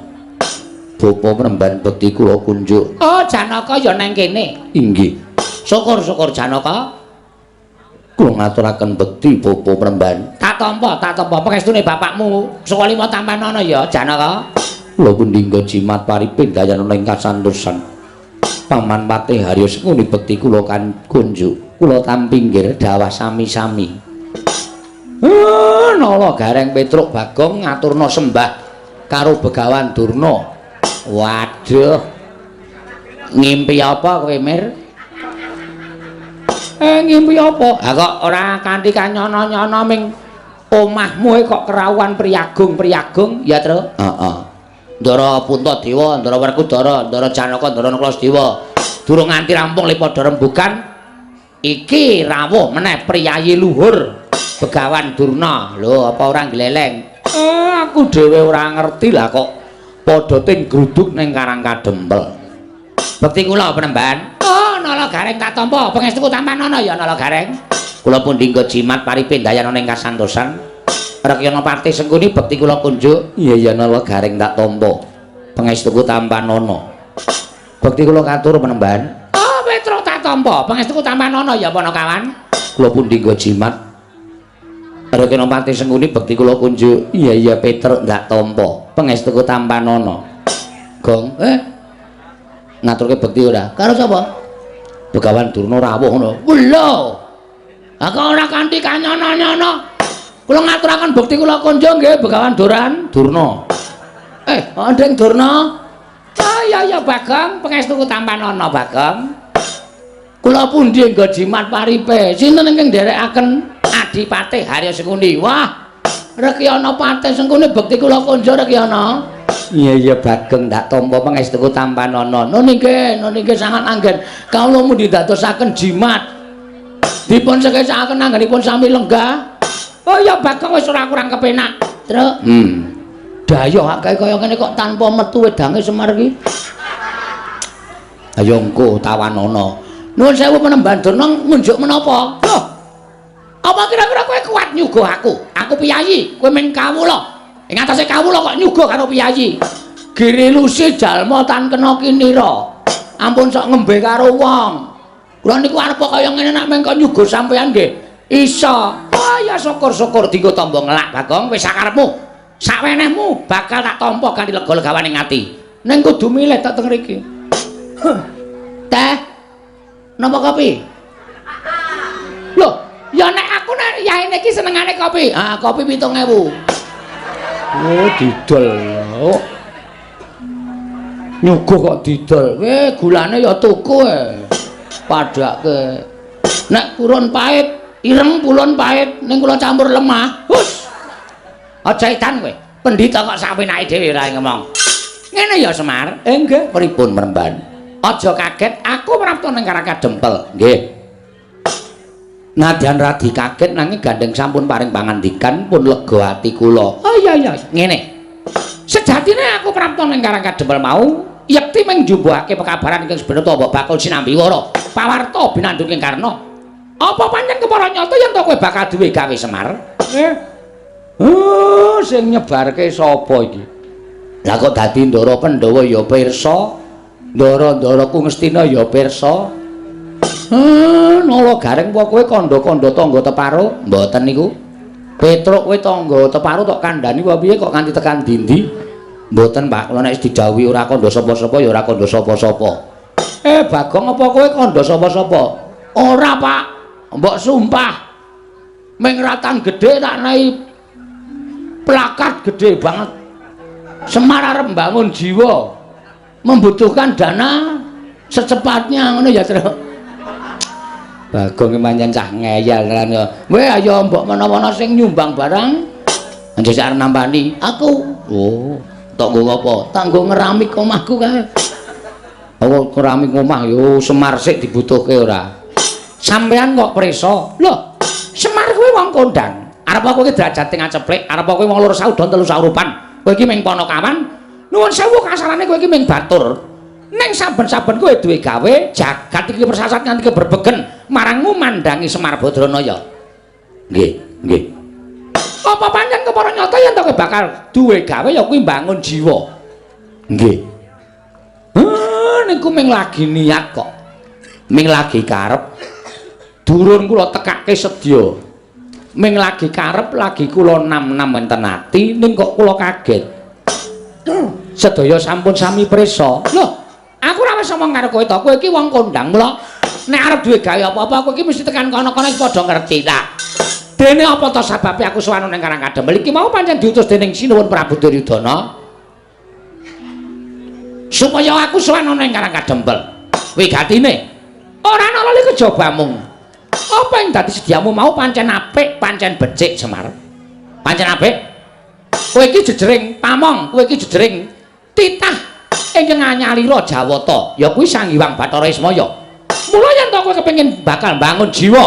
Bapa Penemban bekti kula kunjuk. Janaka ya nang kene. Inggih. Syukur Janaka. Kula ngaturaken bekti Bapa Penemban. Tak tampa pangestune bapakmu Saka Lima Tampanana ya Janaka. Kula pundi nggo jimat paripin dayanana ing kasantosan. Paman Patih Harya Sengkuni bekti kula kan kunjuk. Kula tampi nggih dawah sami-sami. Nala Gareng Petruk Bagong ngaturna sembah karo Begawan Durna. Waduh. Ngimpi apa kowe, Mir? Ngimpi apa? Kok ora kanthi kanyono-nyono ming omahmu kok kerawuhan priyagung, ya, Tru? Heeh. Ndara Puntadewa, Ndara Werkudara, Ndara Janaka, Ndara Naklasdewa. Durung nganti rampung lipada rembugan. Iki rawuh meneh priyayi luhur Begawan Durna. Lho, apa ora gleleng? Aku dhewe ora ngerti lah kok padha ting gruduk ning Karang Kadempel. Bekti kula Penemban. Nala Gareng tak tampa pangestuku Tampanana ya Nala Gareng. Kula pundi nggo jimat paripin dayanana ing kasantosan. Rekyana Patih Sengkuni bekti kula kunjuk. Iya Nala Gareng tak tampa pangestuku Tampanana. Bekti kula katur Penemban. Petruk tak tampa pangestuku Tampanana ya Panakawan. Kula pundi nggo jimat. Rekyana Patih Sengkuni bekti kula kunjuk. Iya Petruk tak tampa pangestuku Tampanana. Gong, ngaturke bekti ora? Karo sapa? Begawan Durna rawuh ngono. Lho. Kok ora kanthi kanyono-nyono. Kula ngaturaken bekti kula kunjuk nggih Begawan Durna. Ndeng Durna. Ya Bagong, pangestuku Tampanana Bagong. Kula pundi nggo jimat paripe? Sinten ingkang nderekaken Adipatih Harya Sengkuni? Wah, Rekyana Patih Sengkuni bekti kula kunjuk Rekyana. Iya Bagong ndak tampa pangestuku Tampanana. Niki sangat anggen. Kawula mundi dadosaken jimat Dipun sekesakaken anggenipun sami lenggah. Oh ya Bagong wis ora kurang kepenak. Truk. Dayoh akeh kaya ngene kok tanpa metu wedange Semar iki. Ayo engko tawanana. Nuwun sewu Panembahan Durna ngunjuk menapa? Loh. Apa kira-kira kowe kuat nyuguh aku? Aku piyayi, kowe men kawula. Ing atase kawula kok nyuguh karo piyayi. Girilusi jalma tan kena kinira. Ampun sok ngembe karo wong. Kula niku arep kaya ngene nek mengko nyuguh sampean nggih. Isa. Oh ya syukur-syukur dienggo tamba ngelak Bagong wis sakarepmu. Sakwenehmu bakal tak tampa kanthi lega-legawaning ati. Ning kudu milih tak teng mriki. Teh. Napa kopi? Loh, ya nek aku nek yaene iki senengane kopi. Ah, kopi 7.000. Oh, didol. Oh. Nyuguh kok didol. Gulane ya tuku padake. Nek purun pahit, ireng pulun pahit, ning kula campur lemah. Hus. Aja edan kowe. Pendhita kok sapenake dhewe ra ngomong. Ngene ya Semar. Nggih, pripun Panembahan? Aja kaget, aku prapta ning Karangka Dempel. Nggih. Nadyan radi kaget nanging gandeng sampun paring pangandikan pun lega ati kula. Oh iya iya, ngene. Sejatine aku prapta ning Karangka Dempel mau yekti mung njumbuhake pekabaran ingkang sebenarnya Mbok Bakul Sinambiwara. Pawarta binanduking Karna. Apa pancen kepara nyata yen to kowe bakal duwe gawe Semar? Sing nyebarke sapa iki? Lah kok dadi Ndara Pandhawa ya pirsa? Ndara-ndara Kungastina ya pirsa. Nala Gareng apa kowe kandha-kandha tangga teparo? Mboten niku. Petruk kowe tangga teparo tok kandhani apa piye kok nganti tekan dindi? Mboten, Pak. Kula nek didhawuhi ora kandha sapa-sapa ya ora kandha sapa-sapa. Bagong apa kowe kandha sapa-sapa? Ora, Pak. Mbok sumpah. Ming ratan gedhe tak nahi plakat gedhe banget. Semar arep mbangun jiwa. Membutuhkan dana secepatnya ngono ya, Tru. Bagong pancen cah ngeyel kan ya. Kowe ayo mbok menawa sing nyumbang barang. Anjir arep nampani. Aku. Oh, tok nggo apa? Tak nggo ngeramik omahku kae. Oh, keramik omah yo Semar sik dibutuhke ora. Sampean kok preso? Loh, Semar kuwi wong kondang. Arep kowe iki derajate ngaceplek, arep kowe wong loro saudon telu saurupan. Kowe iki ming Panakawan. Nuwun sewu kasarane kowe iki ming batur. Ning saben-saben kowe duwe gawe, jagat iki persasat nganti keberbegen marang ngumandangi Semar Badranaya. Nggih, nggih. Apa pancen kepara nyata yen to kowe bakal duwe gawe ya kuwi mbangun jiwa. Nggih. Niku ming lagi niat kok. Ming lagi karep. Durun kula tekake sedya. Ming lagi karep, lagi kula nam-nam wonten ati ning kok kula kaget. Sedaya sampun sami prisa. Loh, aku ora wis omong karo kowe to, kowe iki wong kondang mula nek arep duwe gawe apa-apa kowe iki mesti tekan kono-kono padha ngerti ta. Dene apa to sababe aku suwanu ning Karangka Dempel iki mau pancen diutus dening Sinuwun Prabu Duryudana. Supaya aku suwanu ning Karangka Dempel. Wigatine ora ana lali kejobamu. Apa yang dadi sediamu mau pancen apik, pancen becik Semar. Pancen apik. Kowe iki jejering pamong, kowe iki jejering titah ingkang anyalira Jawata, ya kuwi Sang Hyang Bathara Ismaya. Mula yen to kowe kepengin bakal bangun jiwa.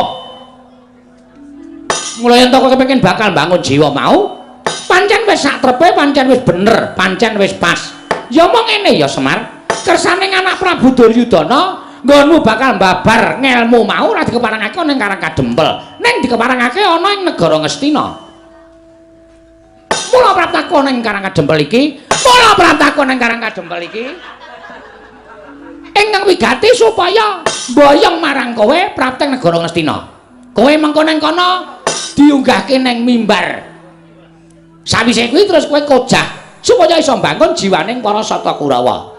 Mula yen to kowe kepengin bakal bangun jiwa mau, pancen wis satrepe, pancen wis bener, pancen wis pas. Ya mong ngene ya Semar, kersane anak Prabu Duryudana nggonmu bakal mbabar ngelmu mau ora dikeparengake ning Karangka Dempel, ning dikeparengake ana ing negara Ngastina. Mula praptaku ning Karangka Dempel iki, mula praptaku ning Karangka Dempel iki. Ingkang wigati supaya mboyong marang kowe prapteng negara Ngastina. Kowe mengko ning kono diunggahke ning mimbar. Sawise kuwi terus kowe kojah supaya iso mbangun jiwaning para Sata Kurawa.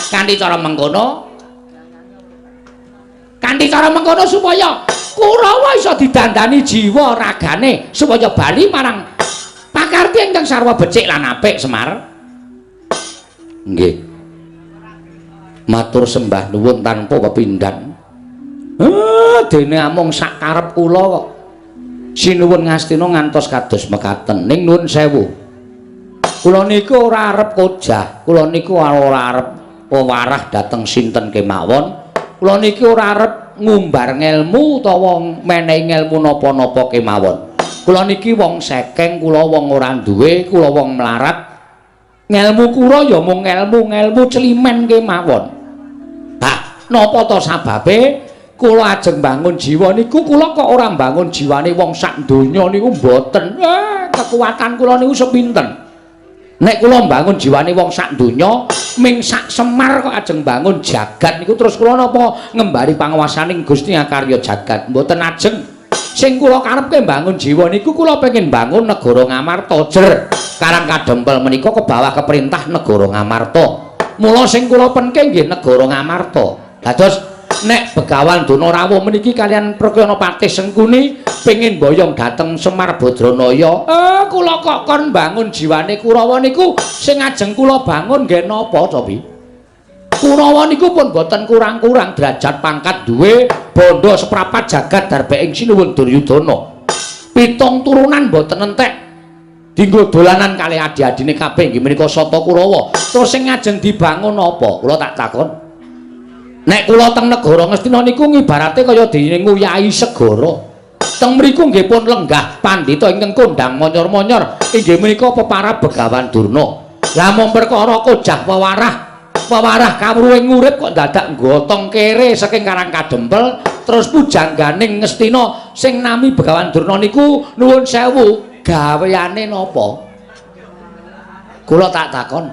Kanthi cara mengkono supaya Kurawa iso didandani jiwa ragane supaya bali marang pakarti ingkang sarwa becik lan apik Semar. Nggih. Matur sembah nuwun tanpa pepindhan. Dene amung sak karep kula kok. Sinuwun Ngastina ngantos kados mekaten. Ning nuwun sewu. Kula niku ora arep kojah, kula niku ora arep pewarah dhateng sinten kemawon. Kula niki ora arep ngumbar ngelmu utawa menehi ngelmu napa-napa kemawon. Kula niki wong sekeng, kula wong ora duwe, kula wong melarat. Ngelmu kula ya mung ngelmu celimen kemawon. Nah, napa to sababe kula ajeng bangun jiwa niku kula kok ora bangun jiwane wong sak donya niku mboten. Kekuatan kula niku sepinten. Nek kula mbangun jiwane wong sak donya, ming sak Semar kok ajeng bangun jagat niku terus kula napa ngembari panguwasaning Gusti Akarya jagat. Mboten ajeng. Sing kula karepke mbangun jiwa niku kula pengin bangun negara Ngamarta jer. Karang Kadempel menika kebawa keperintah negara Ngamarta. Mula sing kula penke nggih negara Ngamarta. Dados nek Begawan Donorawuh meniki kalian Prakyana Patih Sengkuni pengin boyong dateng Semar Badranaya, kula kok kon bangun jiwane Kurawa niku sing ajeng kula bangun nggih napa to pi? Kurawa niku pun boten kurang-kurang derajat pangkat duwe bondo seprapat jagat darbeke Sinuwun Duryudana. 7 turunan boten entek. Dinggo dolanan kalih adi-adine kabeh nggih menika Sata Kurawa. Terus sing ajeng dibangun apa? Kula tak takon. Nek kula teng negara Ngastina niku ngibarate kaya dene nguyahi segara. Teng mriku nggih pun lenggah pandhita ingkang kondang monyor-monyor inggih menika peparab Begawan Durna. Lah mung perkara kojah pewarah kawruhing urip kok dadak nggotong kere saking Karang Kadempel terus pujangganing Ngastina sing nami Begawan Durna niku nuwun sewu gaweane napa? Kula tak takon.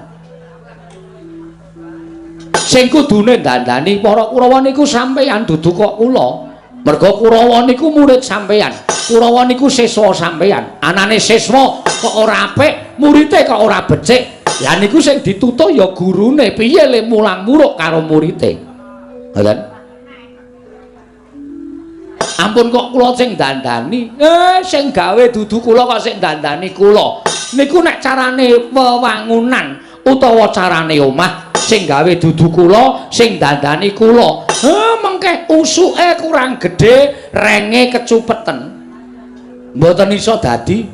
Sing kudune dandani para Kurawa niku sampeyan dudu kok kula. Merga Kurawa niku murid sampeyan. Kurawa niku siswa sampeyan. Anane siswa kok ora apik, murite kok ora becik. Lah niku sing ditutuk ya gurune. Piye le mulang muruk karo murite. Ngoten. Ampun kok kula sing dandani. Sing gawe dudu kula kok sing dandani kula. Niku nek carane wewangunan utawa carane omah sing gawe dudu kula, sing dandani kula. Mengke usuke kurang gedhe, renge kecupeten. Mboten iso dadi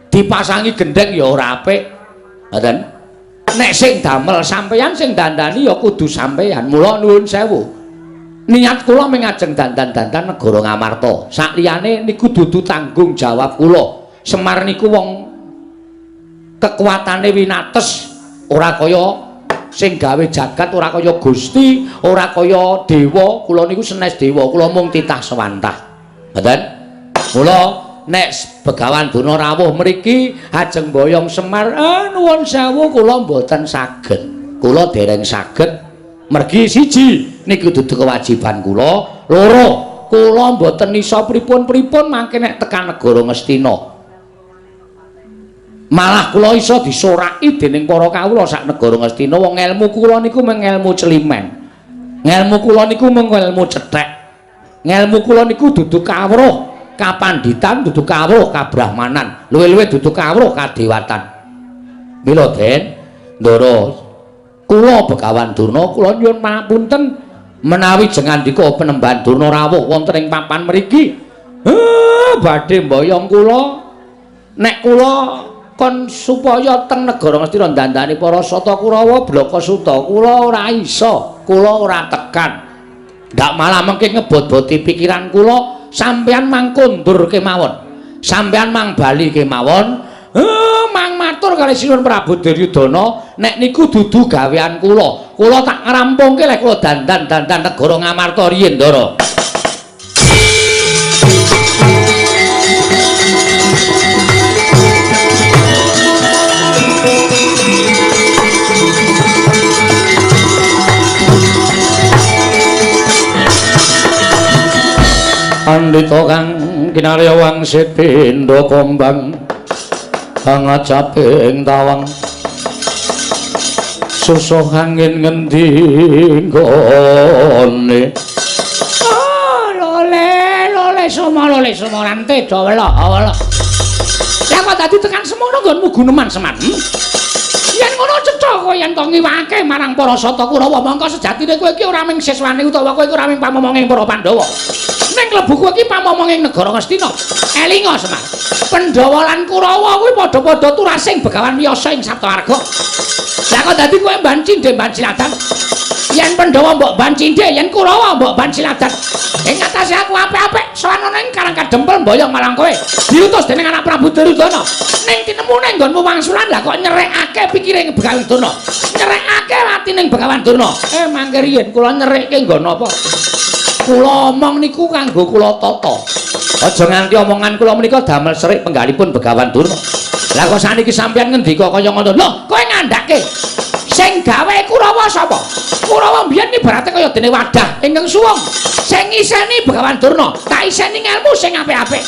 dipasangi gendeng ya ora apik. Ngoten. Nek sing damel sampeyan sing dandani ya kudu sampeyan. Mula nuwun sewu. Niat kula ming ajeng dandan-dandan negara Ngamarta. Sakliyane niku dudu tanggung jawab kula. Semar niku wong kekuatane winates ora kaya sing gawe jagat, ora kaya Gusti, ora kaya dewa. Kula niku senes dewa, kula mung titah swantah. Ngoten? Mula nek Begawan Donorawuh mriki ajeng boyong Semar, nuwun sewu kula mboten saged. Kula dereng saged. Mergi siji niku dudu kewajiban kula, loro kula mboten iso pripun-pripun mangke nek tekan negara Ngastina. Malah kula iso disoraki dening para kawula sak negara Ngastina. Wong ilmu kula niku mung ilmu celimen. Ngelmu kula niku mung ilmu cethek. Ngelmu kula niku dudu kawruh kapanditan, dudu kawruh kabrahmanan, luwih-luwih dudu kawruh kadewatan. Mila Den, ndara kula Begawan Durna kula nyuwun pangapunten menawi jengandika Penemban Donorawuh wonten ing papan mriki. Badhe mboyong kula nek kula kon supaya teng negara Ngastina dandani para Sata Kurawa Blaka Suta kula ora iso, kula ora tekan. Ndak malah mengke ngebot-boti pikiran kula, sampeyan mang kondur kemawon. Sampeyan mang bali kemawon. Mang matur kali Sinuwun Prabu Duryudana nek niku dudu gawean kula. Kula tak ngrampungke lek kula dandan-dandan negara Ngamarta riyin, Ndara. Pandhita kang kinarya wangsit pindha kombang pangajaping tawang susuh angin ngendi nggone lole somo rante dawela lah kok dadi tekan semono nggonmu Guneman Semar. Yen ngono cetha kowe yen to ngiwake marang para Sata Kurawa mangka sejatine kowe iki ora ming siswane utawa kowe iki ora ming pamomonging para Pandhawa. Ning klebu kowe iki pamomonging negara Ngastina. Elinga Semar. Pandhawa lan Kurawa kuwi padha-padha turasing Begawan Wiyasa ing Saptawarga. Lah kok dadi kowe mban cindhe mban ciladan. Yen Pandhawa mbok ban Cindhe, yen Kurawa mbok ban Siladat. Ing atase aku apik-apik sawanana ing Karang Kadempel mboyong marang kowe. Diutus dening anak Prabu Duryudana. Ning tinemune nggonmu wangsulan lah kok nyerekake pikire Begawan Durna. Nyerekake atining Begawan Durna. Mangke riyen kula nyerekke nggon apa? Kula omong niku kanggo kula tata. Aja nganti omongan kula menika damel serik penggalipun Begawan Durna. Lah kok saniki sampeyan ngendika kaya ngono. Lho, kowe ngandhake sing gawe Kurawa sapa? Kurawa mbiyen ibarate kaya dene wadah ingkang suwung. Sing iseni Begawan Durna, tak iseni ngelmu sing apik-apik.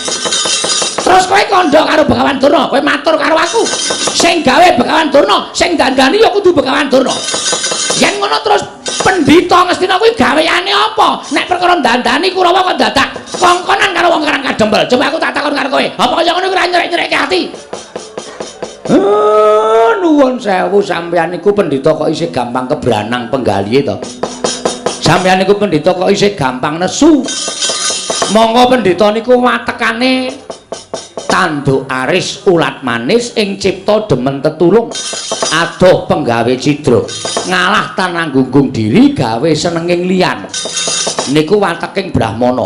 Terus kowe kandha karo Begawan Durna, kowe matur karo aku. Sing gawe Begawan Durna, sing dandani ya kudu Begawan Durna. Yen ngono terus Pendhita Ngastina kuwi gaweane apa? Nek perkara dandani Kurawa kok dadak kongkonan karo wong Karang Kadempel. Coba aku tak takon karo kowe, apa kaya ngono kuwi ora nyerek-nyerekke ati? Nuwun sewu sampeyan niku pendhita kok isih gampang kebranang penggalihe to. Sampeyan niku pendhita kok isih gampang nesu. Monggo pendhita niku watekane tanduk aris ulat manis ing cipta demen tetulung. Adoh penggawe cidra. Ngalah tananggunggung diri gawe senenging liyan. Niku wateking Brahmana.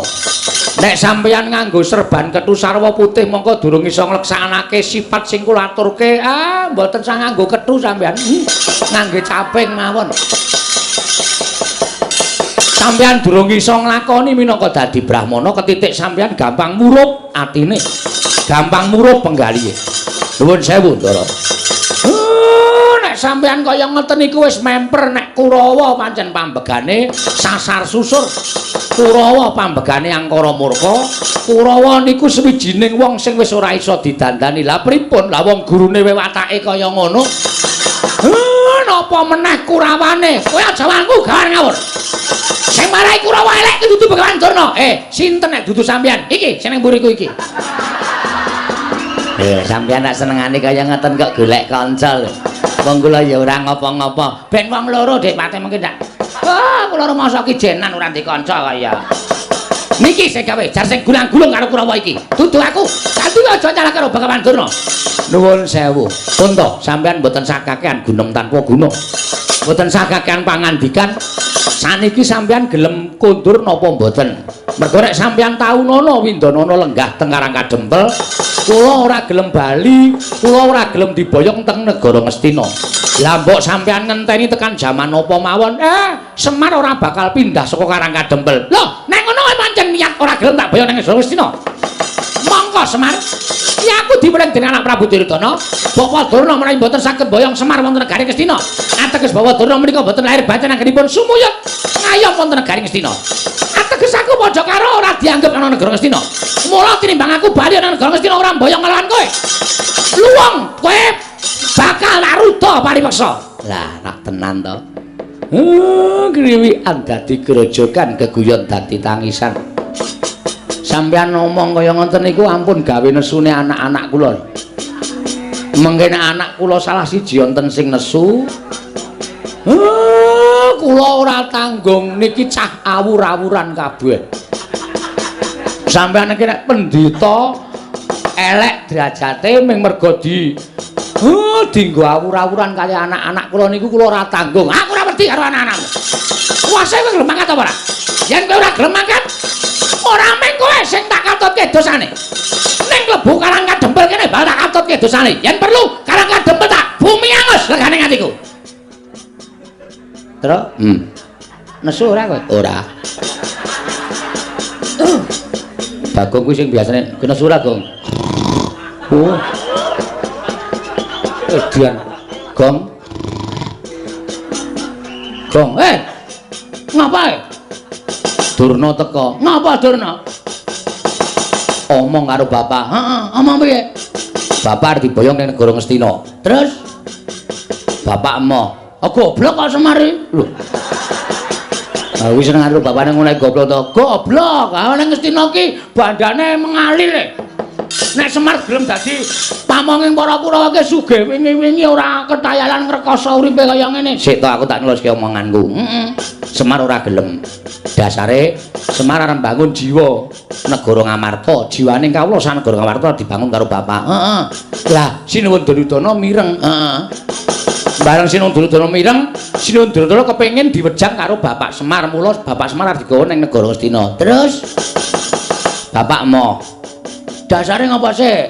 Nek sampeyan nganggo serban kethu sarwa putih mongko durung iso ngleksanake sifat sing kula aturke. Mboten sang nganggo kethu sampeyan. Ngangge caping mawon. Sampeyan durung iso nglakoni minangka dadi Brahmana ketitik sampeyan gampang murup atine. Gampang murup penggalihe. Nuwun sewu, Ndara. Nek sampeyan kaya ngoten niku wis memper nek Kurawa pancen pambegane sasar susur. Kurawa pambegane angkara murka. Kurawa niku sawijining wong sing wis ora iso didandani. Lah pripun? Lah wong gurune watake kaya ngono. Napa meneh Kurawane? Kowe aja wangku gawan ngawur. Sing marai Kurawa elek iki dudu Begawan Durna. Sinten nek dudu sampeyan? Iki sing nang mburiku iki. Sampeyan nek senengane kaya ngoten kok golek kanca lho. Wong kula ya ora ngopo-ngopo. Ben wong loro Dik Pate mengki ndak. Kula rumangsa ki jenan ora ndek kanca kaya. Niki sing gawe jar sing gulang-gulung karo Kurawa iki. Dudu aku. Dadi aja nyalah karo Begawan Durna. Nuwun sewu. Punta, sampeyan mboten sakakean gunung tanpa guna. Mboten sakakean pangandikan. Saniki sampeyan gelem kondur napa mboten? Mergo nek sampeyan taunana windanana lenggah teng Karang Kadempel, kula ora gelem bali, kula ora gelem diboyong teng negara Ngastina. Lah mbok sampeyan ngenteni tekan jaman apa mawon, Semar ora bakal pindah saka Karang Kadempel. Lho, nek ngono pancen niat ora gelem tak boyong nang negara Ngastina. Monggo Semar, ya aku diweling dening anak Prabu Duryudana. Bapak Durna menawi mboten saged boyong Semar wonten negari Ngastina. Ateges Bapak Durna menika mboten lahir batin anggenipun sumuyut ngayom wonten negari Ngastina. Ateges aku padha karo ora dianggep ana negara Ngastina. Mula tinimbang aku bali ana negara Ngastina ora boyong ngelawan kowe. Luwung kowe bakal tak ruda paripeksa. Lah nak tenan to. Kriwikan dadi grojogan geguyon dadi tangisan. Sampeyan ngomong kaya ngoten niku ampun gawe nesune anak-anak kula. Mengkene anak kula salah siji wonten sing nesu. Kula ora tanggung niki cah awur-awuran kabeh. Sampeyan iki nek pendhita elek derajate mung mergo dinggo awur-awuran kali anak-anak kula niku kula ora tanggung. Aku ora wedi karo anak-anakmu. Kuwase kowe gelem mangkat apa ora? Yen kowe ora gelem mangkat, ora mung kowe sing tak katutke dosane. Ning klebu Karang Kadempel kene bal tak katutke dosane. Yen perlu Karang Kadempel tak bumi angus legane atiku. Terus? Nesu ora kowe? Ora. Bagong kuwi sing biasane kena nesu ora, Gong? Oh. Edian. Gong. Gong, ngapa? Durna teko. Ngapa Durna? Omong karo bapak. Omong piye? Bapak arep diboyong ning negara Ngastina. Terus bapak emoh. Goblok kok Semari. Lho. Wis seneng karo bapane ngono goblok to. Goblok. Ning Ngastina ki bandane mengalir. Nek Semar gelem dadi pamonging para Kurawa ki sugih wingi-wingi ora ketayalan ngrekoso uripe kaya ngene. Sik to aku tak nuliske omonganku. Semar ora gelem. Dasare Semar arep bangun jiwa negara Ngamarta. Jiwane kawula sak negara Ngamarta dibangun karo bapak. Lah Sinuwun Duryudana mireng. Bareng Sinundara mireng, Sinundara kepengin diwejang karo Bapak Semar, mula Bapak Semar arep digawa ning negara Ngastina. Terus Bapak mo. Dasare ngopo sih?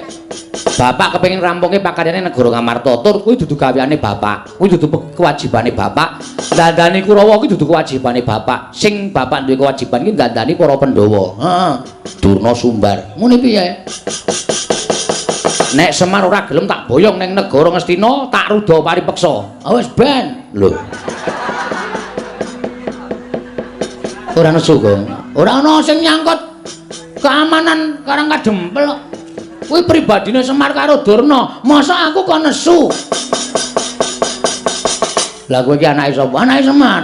Bapak kepengin rampungke pakaryane negara Ngamarta. Tur kuwi dudu gaweane Bapak. Kuwi dudu kewajibane Bapak. Dandani Kurawa kuwi dudu kewajibane Bapak. Sing Bapak duwe kewajiban iki dandani para Pandhawa. Heeh. Durna Sumbar. Ngene piye? Nek Semar ora gelem tak boyong ning negara Ngastina, tak ruda paripeksa. Wis ben. Lho. Ora nesu kok. Ora ana sing nyangkut keamanan Karang Kadempel. Kuwi pribadine Semar karo Durna. Masa aku kok nesu? Lah kowe iki anake sapa? Anake Semar.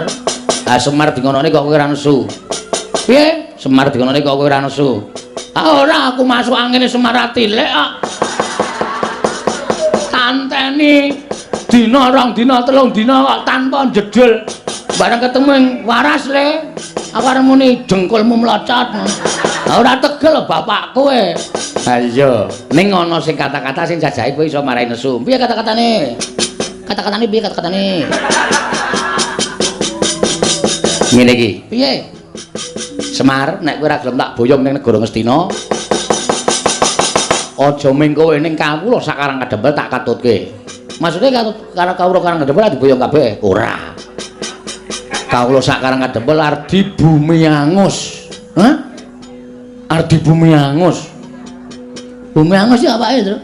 Ah Semar dingonone kok kowe ora nesu. Piye? Semar dingonone kok kowe ora nesu. Ah ora aku masuk angine Semar atilek kok. Tanteni dina rong dina telung dina kok tanpa jedul. Bareng ketemu ing waras le. Aku arep muni dengkulmu mlocot. Ora tegel bapak kowe. Ha iya, ning ana sing kata-kata sing jajahe kowe iso marahi nesu. Piye kata-katane? Kata-katane piye kata-katane? Ngene iki. Piye? Semar, nek kowe ora gelem tak boyong ning negara Ngastina, aja ming kowe ning kawula sak Karang Kadempel tak katutke. Maksude karo kawula Karang Kadempel diboyong kabeh? Ora. Kawula sak Karang Kadempel arep di bumi angus. Hah? Arep di bumi angus. Bumi angus ya apake, Tru?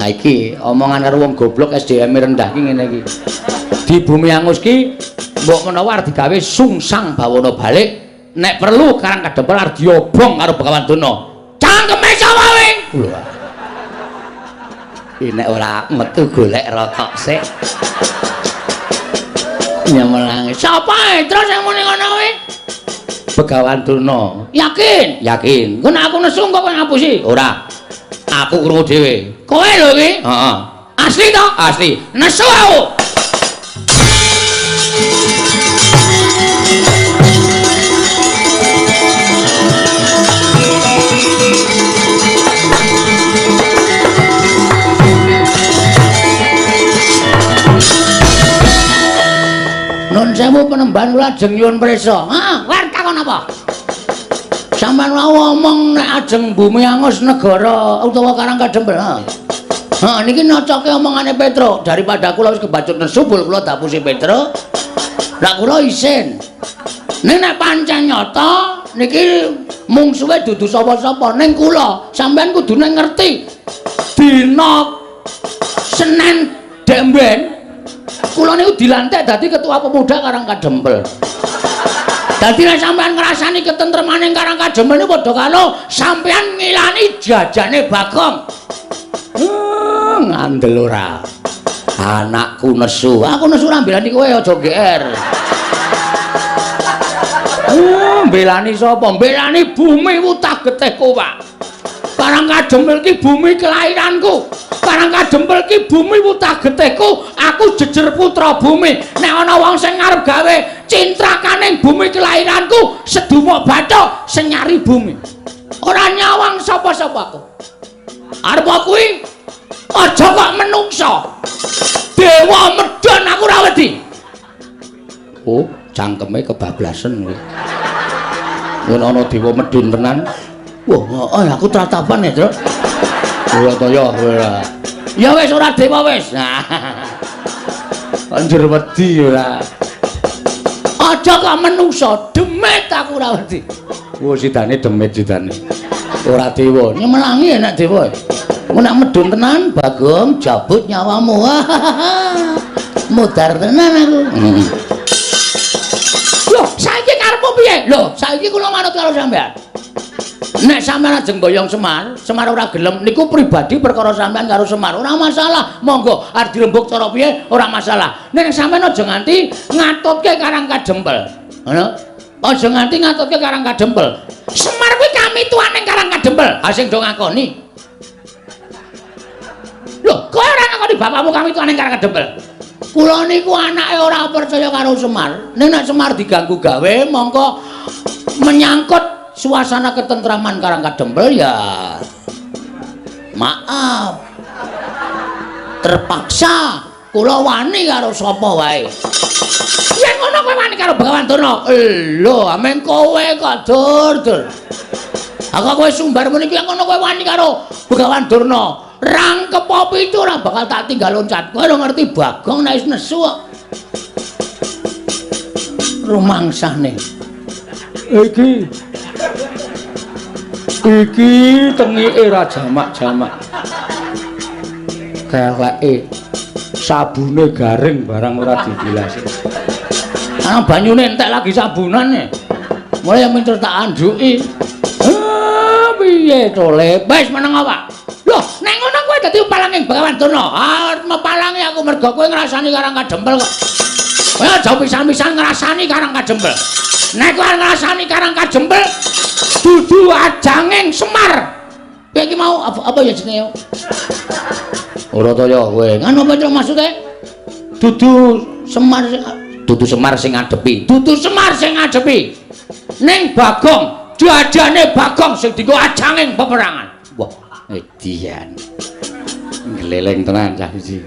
Ha iki omongan karo wong goblok SDM rendah iki ngene iki. Di bumi angus ki mbok menawa arep digawe sungsang bawana balik, nek perlu Karang Kadempel arep diobong karo Begawan Durna. Cangkeme sapa wing? Lho. Iki nek ora metu golek rokok sik. Nyemelange. Sapa terus sing muni ngono kuwi? Begawan Durna. Yakin? Yakin. Engko nek aku nesu kok ngapusi? Ora. Aku krungu dhewe. Kowe lho iki? Heeh. Asli to? Asli. Nesu aku. Nun sewu penemban kula ajeng nyuwun prisa. Heeh, kowe takon apa? Sampeyan wae omong nek ajeng bumi angus negara utawa Karang Kadempel. Heeh, niki nocoke omongane Petro daripada kula wis kebacut nesu kula dapusi Petro. Lah kula isin. Ning nek pancen nyata niki mungsuhe dudu sapa-sapa ning kula. Sampeyan kudune ngerti. Dina Senin Demben kula niku dilantik dadi ketua pemuda Karang Kadempel. Dadi nek sampean ngrasani ketentremane Karang Kadempel niku padha karo sampean ngilani jajane Bagong. Ngandel ora. Anakku nesu. Aku nesu ora mbelani kowe aja GR. Mbelani sapa? Mbelani bumi utah getihku, Pak. Karang Kadempel ki bumi kelahiranku. Karang Kadempel ki bumi utah getihku. Aku jejer putra bumi. Nek ana wong sing ngarep gawe cintrakaning bumi kelahiranku, sedumuk bathuk sing nyari bumi. Ora nyawang sapa-sapa aku. Arep kuwi aja kok menungso. Dewa medhon aku ora wedi. Oh, cangkeme kebablasen kuwi. Yen ana dewa medhon tenan. Wah, aku tratapan ya, Tru. Ora to ya, ora. Ya wis ora dewa wis. Anjir wedi ora. Aja kok menungso, demit aku ora wedi. Wo sidane demit sidane. Ora dewa, nyemelangi enak dewa. Nek medun tenan, Bagong jabut nyawamu. Mudar tenan aku. Loh, saiki karepmu piye? Loh, saiki kula manut karo sampean. Nek sampean ajeng boyong Semar, Semar ora gelem niku pribadi perkara sampean karo Semar. Ora masalah. Monggo arep dirembuk cara piye ora masalah. Nek sampean aja nganti ngatutke Karang Kadempel. Ngono. Aja nganti ngatutke Karang Kadempel. Semar kuwi kami tuane Karang Kadempel. Ha sing do ngakoni. Lho, kowe ora ngakoni bapakmu kami tuane Karang Kadempel. Kula niku anake ora percaya karo Semar. Nek Semar diganggu gawe mongko menyangkut suasana ketentraman Karang Kadempel ya maaf terpaksa kula wani karo sapa wae. Yen ngono kowe wani karo Begawan Durna. Lho, ameng kowe kok dur. Aku kowe sumbar muni iki ngono kowe wani karo Begawan Durna. Rangkep apa itu ora bakal tak tinggal loncat. Kowe lho ngerti Bagong nek wis nesu kok. Rumangsane. Iki tengike ra jamak-jamak. Keleke sabune garing barang ora dibilasi. Ana banyune entek lagi sabunane. Mulai yang minter tak anduki. Piye to Le? Wis meneng apa? Loh, nek ngono kowe dadi upalanging Begawan Durna. Mepalangi aku mergo kowe ngrasani karang kadempel kok. Kowe aja pisan-pisan ngrasani karang kadempel. Nek kowe ngrasani karang kadempel dudu ajanging Semar. Kowe iki mau apa ya jenenge? Ora to ya kowe. Ngono apa to maksude? Dudu Semar sing ngadepi. Dudu Semar sing ngadepi. Ning Bagong, diajane Bagong sing dienggo ajanging peperangan. Wah, edian. Gleleng tenan cah iki.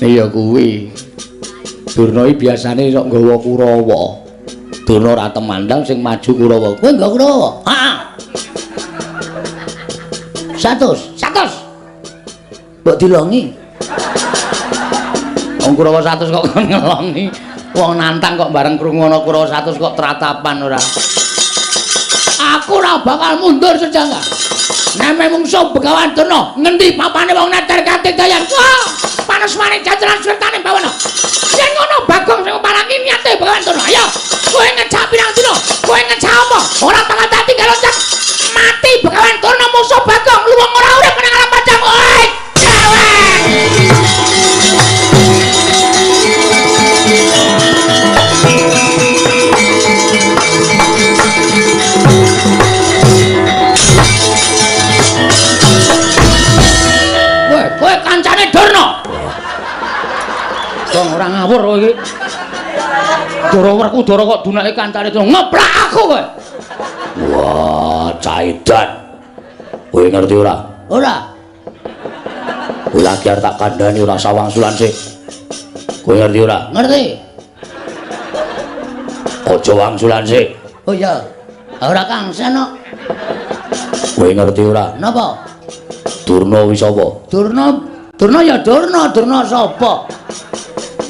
Iya kuwi. Durna iki biasane sok nggawa Kurawa. Durna ora temandang sing maju Kurawa. Kowe nggawa Kurawa? Heeh. 100. Mbok dilongi. Wong Kurawa 100 kok ngelongi. Wong nantang kok bareng krungu ana Kurawa 100 kok tratapan ora. Aku ora bakal mundur sejangka. Nek mungsuh Begawan Durna ngendi papane wong neter katik dayan. Wah, panas maning jajaran sertane bawana. Yen ngono Bagong sing parangi niate Begawan Durna. Ayo, kowe ngecak pirang dina? Kowe ngecak apa? Ora bakal tak tinggal loncat. Mati Begawan Durna musuh Bagong luwung ora urip nang alam padang. Oi, cewek. Kowe kancane Durna. Dong ora ngawur kowe iki. Dara Werkudara kok dunake kancane Durna ngeplak aku kowe. Wah, caidan. Kowe ngerti ora? Ora. Kowe lagi arep tak kandhani ora sawangsulan sik. Kowe ngerti ora? Ngerti. Aja wangsulan sik. Oh iya. Ora Kang Seno. Kowe ngerti ora? Napa? Durna wis apa? Durna ya Durna sapa?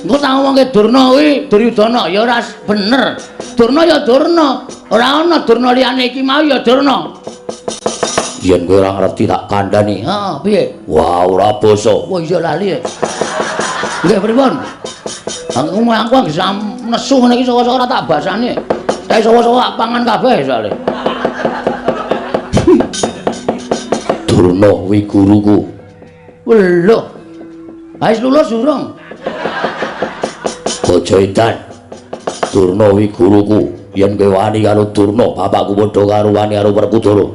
Engko tak ngomongke Durna kuwi Duryudana ya ora bener. Durna ya Durna, ora ana Durna liyane iki mau ya Durna. Yen kowe ora ngerti tak kandhani. Heeh, piye? Wah, ora basa. Wah, iya lali. Nggih pripun? Aku bisa nesu ngene iki saka-saka ora tak basani. Tak saka-saka pangan kabeh soalé. Durna kuwi guruku. Lho. Wis lulus durung? Aja edan. Durna kuwi guruku. Yen kowe wani karo Durna, bapakku padha karo wani karo Werkudara.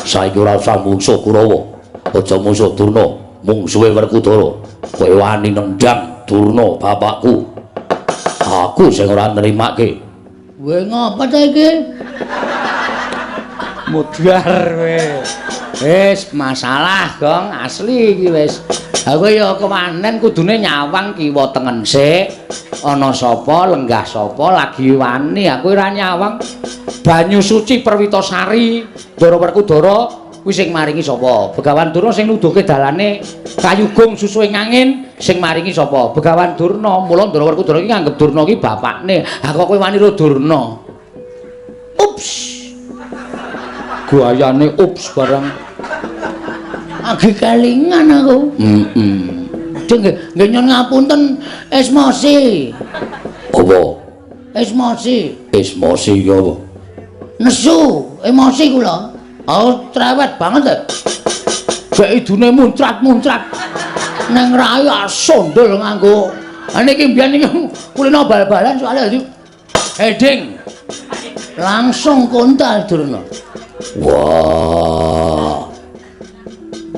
Saiki ora usah mungsuh Kurawa. Aja mungsuh Durna, mungsuhe Werkudara. Kowe wani nendang Durna bapakku. Aku sing ora nrimake. Kowe ngapa ta iki? Mudhar kowe. Wis masalah Gong, asli iki wis. Aku ya kemanen kudune nyawang kiwa tengen sik. Ana sapa, lenggah sapa lagi wani, aku ora nyawang. Banyu suci Perwitasari, Ndara Werkudara kuwi sing maringi sapa? Begawan Durna sing nuduhke dalane kayugung susu ing angin sing maringi sapa? Begawan Durna. Mula Ndara Werkudara iki nganggep Durna iki bapakne. Ha kok kowe wani karo Durna? Ups. Guayane ups barang. Agi kelingan aku. Nggih nyuwun ngapunten esmosi. Apa? Esmosi. Esmosi iki apa? Nesu, emosi kula. Oh, cerewet banget ya. Gek idune muncrat-muncrat. Neng rayu sondol nganggo. Niki mbiyen iki kulino bal-balan soalnya dadi heading. Langsung kontal Durna. Wah.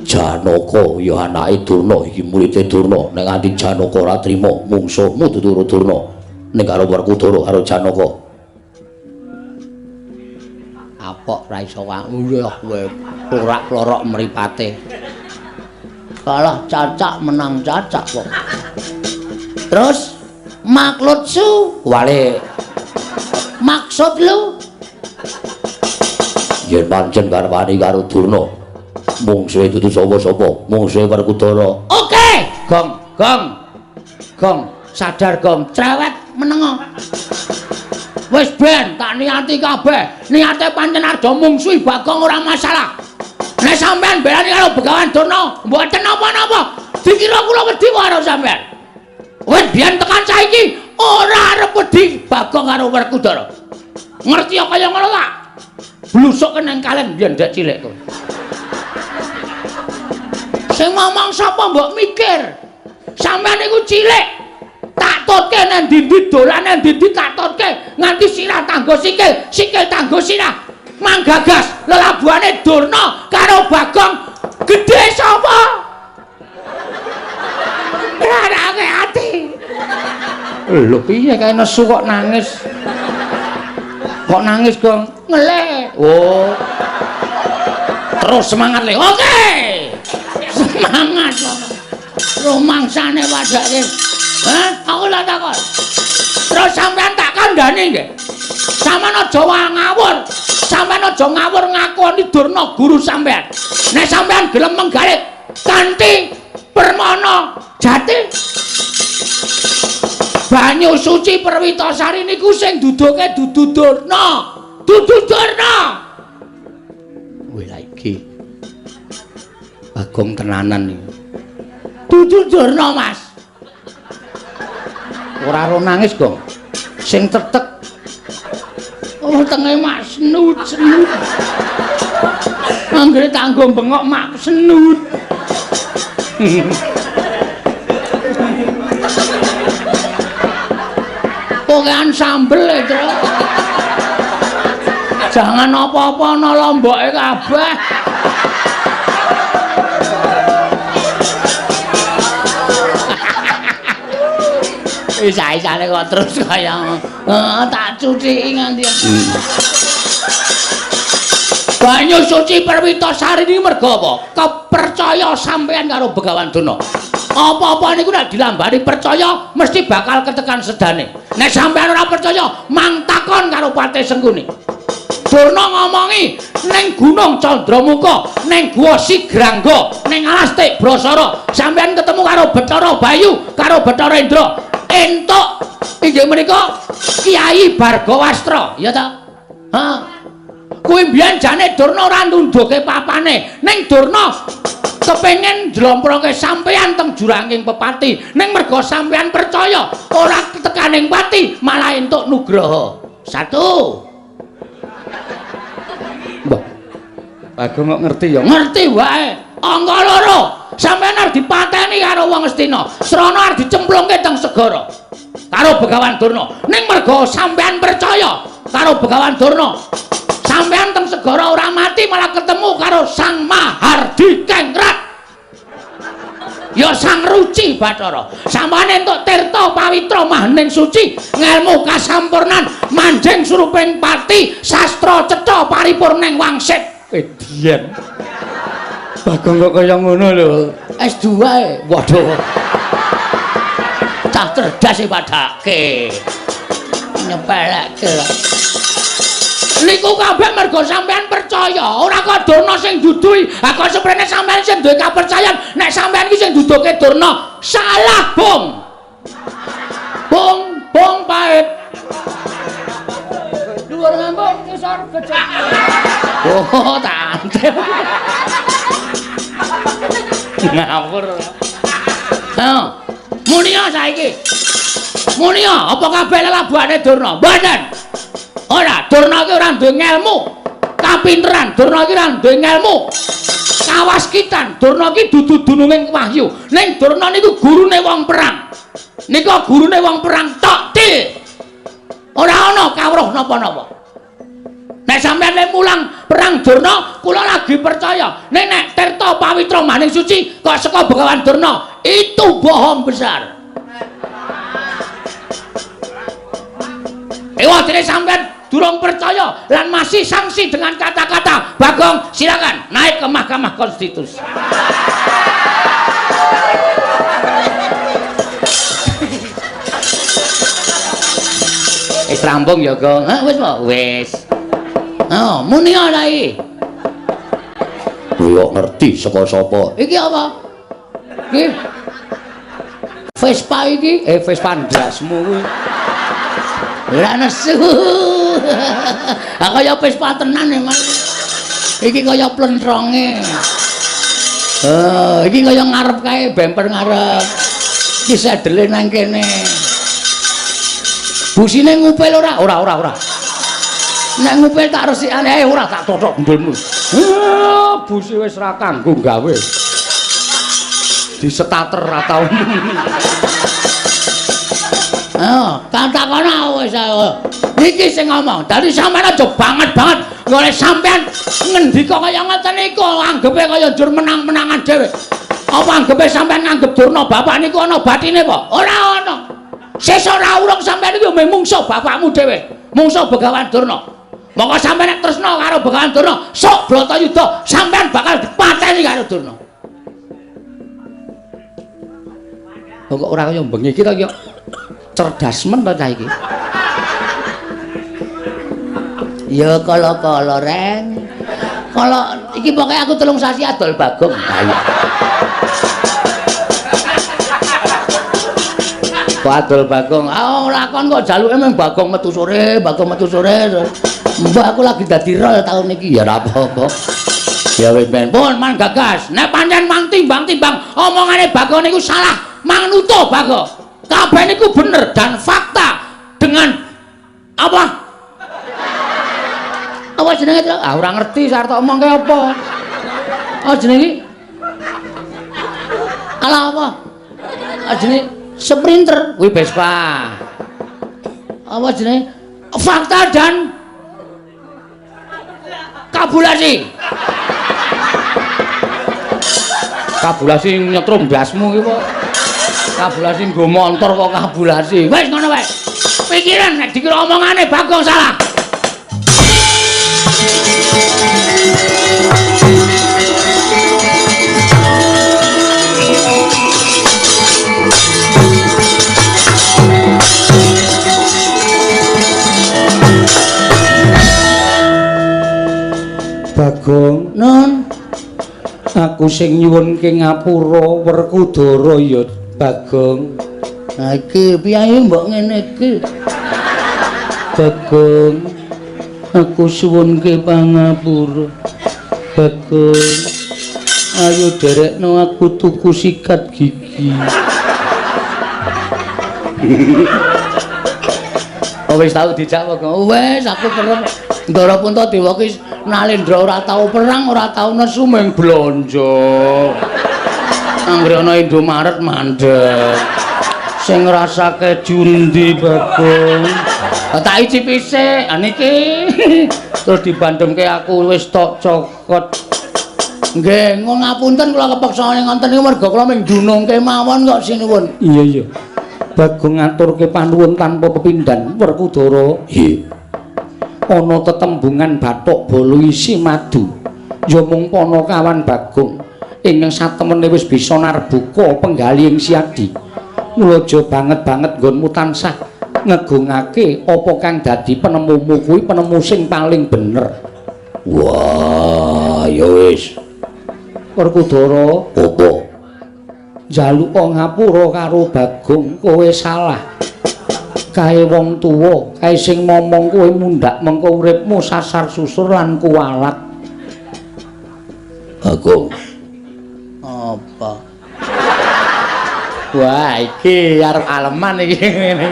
Janaka ya anake Durna iki muridé Durna. Nek nganti Janaka ora trima mungsuhmu dudu Durna. Ning karo Werkudara karo Janaka. Apok ra iso wae kowe klorak-klorok mripate. Kalah cacak menang cacak kok. Terus maklutsu wale maksud lu yen pancen garwani karo Durna mungsuhe dudu sapa-sapa mungsuhe Werkudara. Oke gong sadar gong cerewet menengo wis ben tak niati kabeh niate pancen arep mungsuhi Bagong ora masalah nek sampean belani karo Begawan Durna mboten napa-napa dikira kula wedi karo sampean wis biyen tekan saiki ora arep wedi Bagong karo Werkudara ngerti kaya ngono ta blusuk nang kalen biyen dak cilik kowe sing ngomong sapa mbok mikir sampean iku cilik tak totke nang ndi dolan nang ndi tak totke nganti sirah tanggo sikil tanggo sirah manggagas lelabuhane Durna karo Bagong gedhe sapa rarake ati lho piye kae nesu kok nangis Gong ngeleh oh terus semangat le oke semangat rumangsane padake hah aku lak takon terus sampean tak kandhani nggih sampean aja ngawur sampean aja ngawur ngakoni Durna guru sampean nek sampean gelem menggalih kanthi permana jati banyu suci Perwitasari niku sing duduke dudu Durna wih lagi Bagong tenanan iki dudu Durna Mas ora ro nangis Gong sing tetek oh tenge mak senut anggere tanggo bengok mak senut pokokan sambel itu jangan apa-apa ana lomboke kabeh isa-isane kok terus kaya tak cuciki nganti banyu suci Perwitasari ini mergo apa? Kepercaya sampean karo Begawan Durna apa-apa niku nek dilambani percaya mesti bakal ketekan sedane nek sampean ora percaya mang takon karo Patih Sengkuni Durna ngomongi ning Gunung Candramuka ning Guwa Sigrangga ning alas Tik Brasara sampean ketemu karo Bathara Bayu karo Bathara Indra entuk inggih menika Kyai Bargawastra ya ta ha kuwi mbiyen jane Durna ora nunduke papane ning Durna kepengin njlomproke sampean teng juranging pepati ning mergo sampean percaya ora tekaning pati malah entuk nugraha satu mbah Bagong kok ngerti ya ngerti wae angka loro sampean arep dipateni karo wong Astina srana arep dicemplungke teng segara karo Begawan Durna ning mergo sampean percaya karo Begawan Durna sampean teng segara ora mati malah ketemu karo Sang Mahardi Kengrat ya Sang Ruci Bathara sampean entuk tirta pawitra mahaning suci ngelmu kasampurnan manjing suruping pati sastra cetha paripurning wangsit edian Bagong kok kaya ngono lho S2 waduh cah cerdas e padake nyepelekke niku kabeh mergo sampean percaya ora kok Durna sing duduhi ha kok seprene sampean sing duwe kapercayan nek sampean iki sing duduke Durna salah bong pahit dhuwur ngambung ngisor becek oh tante ngawur ha munia saiki munia apa kabeh lelabuhane Durna mboten ora Durna ki ora duwe ngelmu kapinteran Durna ki ora duwe ngelmu kawaskitan Durna ki dudu dununging wahyu ning Durna niku gurune wong perang nika gurune wong perang tok til ora ana kawruh napa-napa nek sampeyan mulang perang Durna kula lagi percaya nek tirta pawitra maning suci kok saka Begawan Durna itu bohong besar dene sampeyan durung percaya lan masih sanksi dengan kata-kata Bagong silakan naik ke Mahkamah Konstitusi Rampung ya, Gong. Hah, wis po? Wis. Oh, muni ora iki. Yo ngerti saka sapa. Iki apa? Iki Vespa iki, Vespa ndrasmu kuwi. Lah nesu. Ah kaya Vespa tenan emang. Iki kaya plentronge. Iki kaya ngarep kae, bemper ngarep. Iki sedele nang kene. Busine ngupil ora? Ora. Nek ngupil tak resikane ora tak totok ndulmu. Busi wis ra kanggo gawe. Disetater ra tau. Katakono wis iki sing ngomong. Dadi sampeyan aja banget-banget golek sampeyan ngendika kaya ngoten niku anggepe kaya njur menang-menangan dhewe. Apa anggepe sampeyan nganggep Durna bapak niku ana batine apa? Ora ana. Sesuk ora urung sampeyan iki mung mungsuh bapakmu dhewe. Mungsuh Begawan Durna. Monggo sampeyan nek tresna karo Begawan Durna, sok Bratayuda sampeyan bakal dipateni karo Durna. Kok ora kaya bengi iki ta iki? Cerdas men ta cah iki. Ya kala-kala Ren. Kala iki pokoke aku 3 sasi adol Bagong. Ayo. Adol Bagong. Ora kon kok jaluke mung Bagong metu sore, Bagong metu sore. Mbak aku lagi dadi rol tahun iki ya ora apa-apa. Ya wis ben pun man gagas. Nek pancen mang timbang-timbang omongane Bagong niku salah, mang nutuh Bagong. Kabeh niku bener dan fakta dengan apa? Apa jenenge? Ah ora ngerti sarep omongke apa. Oh jenenge ala apa? Ah jenenge Sprinter kuwi Vespa. Apa jenenge? Fakta dan kabulasi. Kabulasi nyetrum blasmu iki kok. Kabulasi nggo montor kok kabulasi. Wis ngono wae. Pikiran nek dikira omongane Bagong salah. Bagong, Nun. Aku sing nyuwunke ngapura Werkudara ya, Bagong. Nah iki piye mbok ngene iki? Bagong, aku suwunke pangapura. Bagong, ayo derekno aku tuku sikat gigi. Oh wis tau dijak Bagong. Wis aku kerep Ndara Puntadewa ki Nalendra ora tau perang, ora tau nesu mung blonjo. Anggere ana Indomaret mandeg. Sing ngrasake jundi Bagong. Tak icipi sik, niki. Terus dibandemke aku wis tok cokot. Nggih, ngapunten kula kepeksa ngoten niku merga kula mung dunungke mawon kok sinuwun. Iya. Bagong ngaturke panuwun tanpa pepindhan Werkudara. Nggih. Ana tetembungan bathuk bolo isi madu. Ya mung Panakawan Bagong ingkang satemene wis bisa narbuka penggali ing siadi. Mula aja banget-banget nggonmu tansah ngegungake apa kang dadi penemumu kuwi penemu sing paling bener. Wah, ya wis. Werkudara, apa? Njaluk ngapura karo Bagong, kowe salah. Kae wong tuwa, kae sing momong kowe mundhak mengko uripmu sasar susur lan kuwalat. Bagong. Apa? Wah, iki arep aleman iki ngene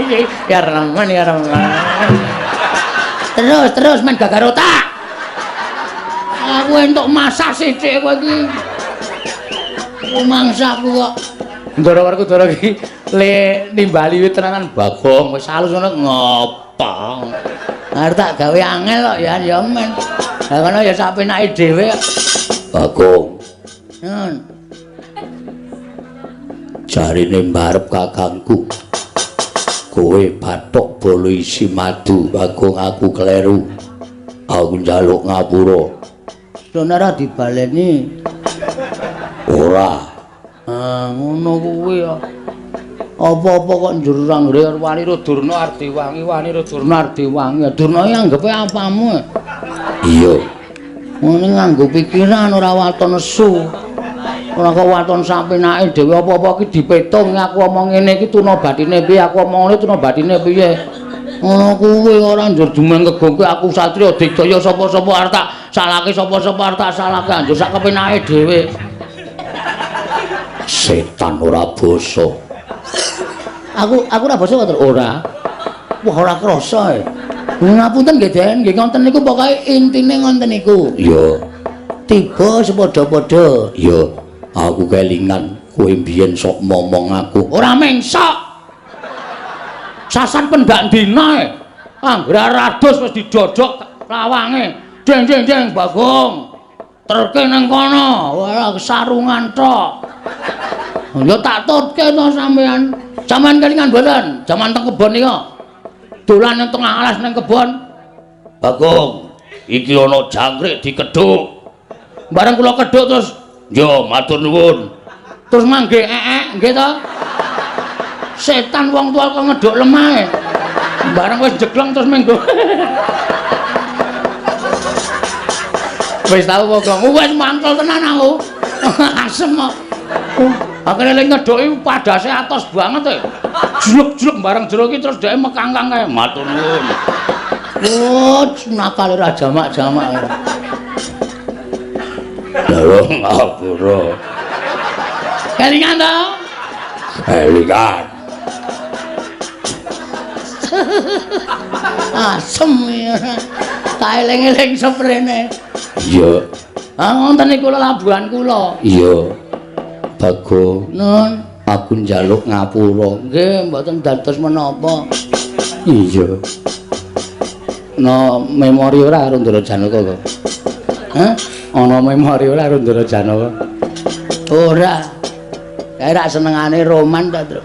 iki. Ya aleman. Terus men gagar otak. Aku entuk masak sithik kowe iki. Mangsaku kok. Ndara Werkudara iki le nimbali wit tenanan Bagong wis halus ngono ngopo. Arep tak gawe angel kok ya men. Lah ngono ya sak penake dhewe. Bagong. Nun. Jarine mbarep kakangku. Kowe bathuk bolo isi madu, Bagong aku kleru. Aku njaluk ngapura. Sonara dibaleni. Ora. Ngono kuwi ya. Apa-apa kok njur anggere Wanira Durna arep diwangi, Wanira Durna arep diwangi. Durna iki anggepe apamu? Iya. Ngene nganggo pikiran ora waton nesu. Ora kok waton sampenake dhewe apa-apa iki dipetung aku omong ngene iki tuna bathine piye, aku omong ngene tuna bathine piye. Ngono kuwi ora njur dumeng kegongke aku Satria Digdaya sapa-sapa arep tak salahke sapa-sapa arep tak salahke anjur sak kepenake dhewe. Setan ora basa. Aku ora basa wae ora. Wah ora krasa. Ngapunten nggih Den, nggih ngoten niku pokoke intine ngoten niku. Iya. Tiba sepadha-padha. Iya. Aku kelingan kowe mbiyen sok momong aku. Ora mengsok. Sasan pendak dina. Anggere rados wis didodok lawange. Deng deng deng Bagong. Terke nang kono. Wah sarungan tok. Ya tak tutke to sampean. Jaman kelingan mboten, jaman teng kebon nika. Dolan nang tengah alas nang kebon. Bagong, iki ana jangkrik dikedhuk. Bareng kula kedhuk terus, yo matur nuwun. Terus mangke nggih to. Setan wong tuwa kok ngedhuk lemah. Bareng wis jeglong terus menggo. Wis tau Bagong, wis mangkel tenan aku. Asem kok. Akhirnya lagi ngedok padase atos banget juluk-juluk bareng jero iki terus dhek mekangkang kae matur nuwun. Oh, nakal ora jamak-jamak. Lho ngapura. Kelingan to? Kelingan. Asem ya. Tak eling-eling seprene. Iya. Ah wonten niku labuhan kula. Iya. Bagong, nun, aku njaluk ngapura. Nggih, mboten dados menapa. Iya. No memori ora karo Ndara Janaka kok. Hah? Ana memori ora karo Ndara Janaka? Ora. Kae rak senengane roman ta, Tru.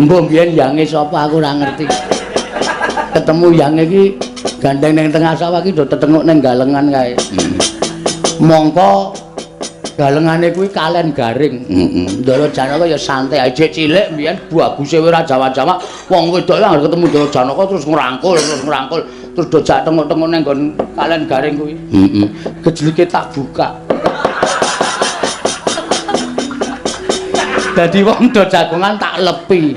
Mbok biyen yange sapa aku ora ngerti. Ketemu yange iki gandeng ning tengah sawah iki do tetenguk ning galengan kae. Mongko galengane kuwi kalen garing. Ndara Janaka ya santai ae cilik mbiyen baguse ora jawa-jawa. Wong wedoke anggere ketemu Ndara Janaka terus ngrangkul terus do jak tengok-tengok ning nggon kalen garing kuwi. Kejlike tak buka. Dadi wong do jagongan tak lepi.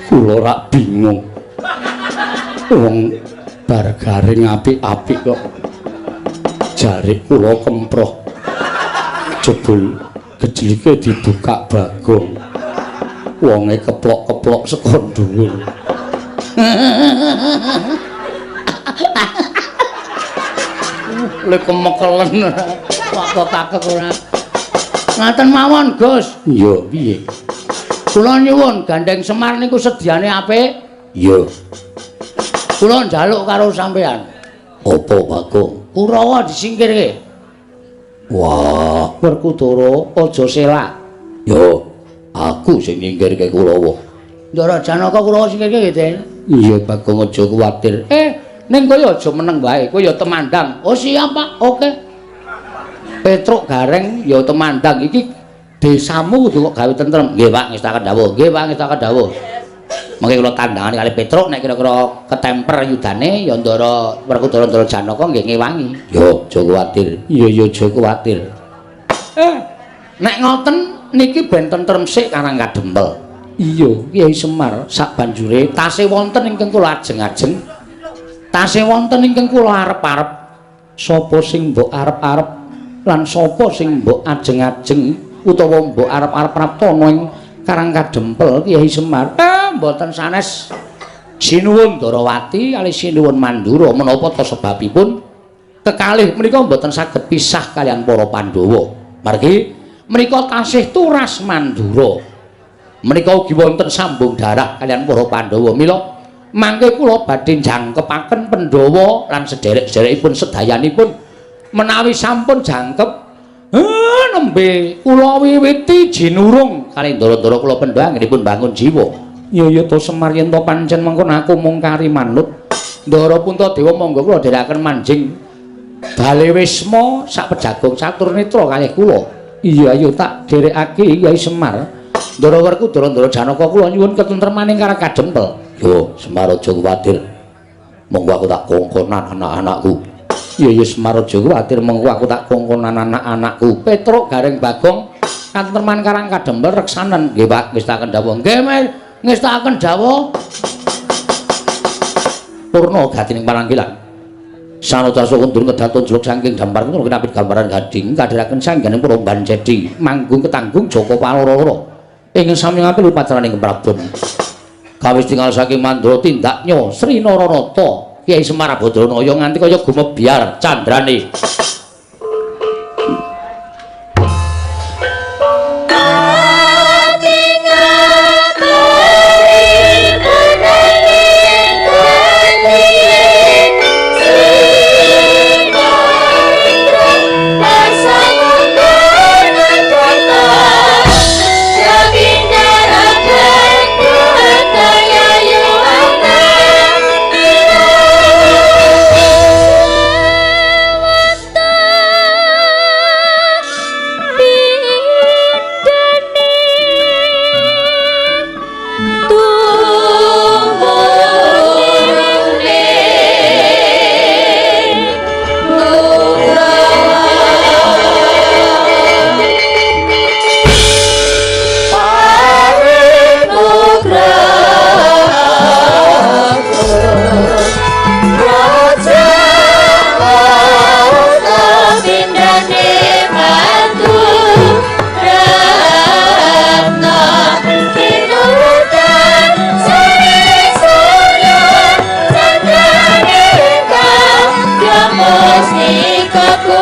Kula rak bingung. Wong bar garing apik-apik kok jare kula kemproh. Jebul kejlike dibuka Bagong. Wonge keplok-keplok saka dhuwur. Lek kemekelen kok kakek ora. Ngaten mawon, Gus. Iya, piye? Kula nyuwun Gandeng Semar niku sediane apik? Iya. Kula njaluk karo sampean. Apa, Bagong? Kurawa disingkirke. Wah, Werkudara aja selak. Yo, aku sing nyingkirke Kurawa. Ndara Janaka Kurawa singkirke nggih, Den. Iya, Bagong aja kuwatir. Ning kowe aja meneng wae, kowe ya temandang. Oh, siap, Pak. Oke. Petruk Gareng ya temandang iki desamu kudu kok gawe tentrem. Nggih, Pak, ngestaken dawuh. Nggih, Pak, ngestaken dawuh. Mengke kula tandangane kali Petruk nek kira-kira ketemper yudane ya Ndara Werkudara Ndara Janaka nggih ngewangi. Yo, aja kuwatir. Iya, aja kuwatir. Nek ngoten niki ben tentrem sik Karang Kadempel. Iya, Kyai Semar sak banjure tasih wonten ingkang kula ajeng-ajeng. Tasih wonten ingkang kula arep-arep. Sapa sing mbok arep-arep lan sapa sing mbok ajeng-ajeng utawa mbok arep-arep praptana ing Karang Kadempel Kyai Semar. Mboten sanes sinuwun Darawati kali sinuwun Mandura menapa ta sebabipun kekalih menika mboten saged pisah kalian para Pandhawa. Margi menika tasih turas Mandura. Menika ugi wonten sambung darah kalian para Pandhawa. Mila mangke kula badhe jangkepaken Pandhawa lan sederek-sederekipun sedayanipun menawi sampun jangkep nembe kula wiwiti jinurung kali ndara-ndara kula pendha anggenipun bangun jiwa. Ya to Semar yen to pancen mengkon aku mung kari manut. Ndara Puntadewa monggo kula dherekaken manjing Bale Wisma sak pejagung catur netra kalih kula. Iya ayo tak dherekake Kyai Semar. Ndara Werku Ndara Janaka kula nyuwun ketentremaning karang kadempel. Yo Semar aja kuwatir. Monggo aku tak kongkonan anak-anakku. Iya Semar aja kuwatir monggo aku tak kongkonan anak-anakku. Petruk Gareng Bagong katenteman karang kadempel reksanen nggih Pak ngestaken dawuh. Nggih ngestaken dawuh. Purna gatining pananggilan. Sanutasa kundur ngedatun juluk saking dampar kulo kenapit gambaran gading kadhiraken sangganing Puromban Cedi manggung ketanggung Joko Paloro. Ing sami ngapil patraning Prabon. Kawis tinggal saking Mandra tindaknya Sri Naranata Kyai Semar Badranaya nganti kaya gumebyar candrane. Musik aku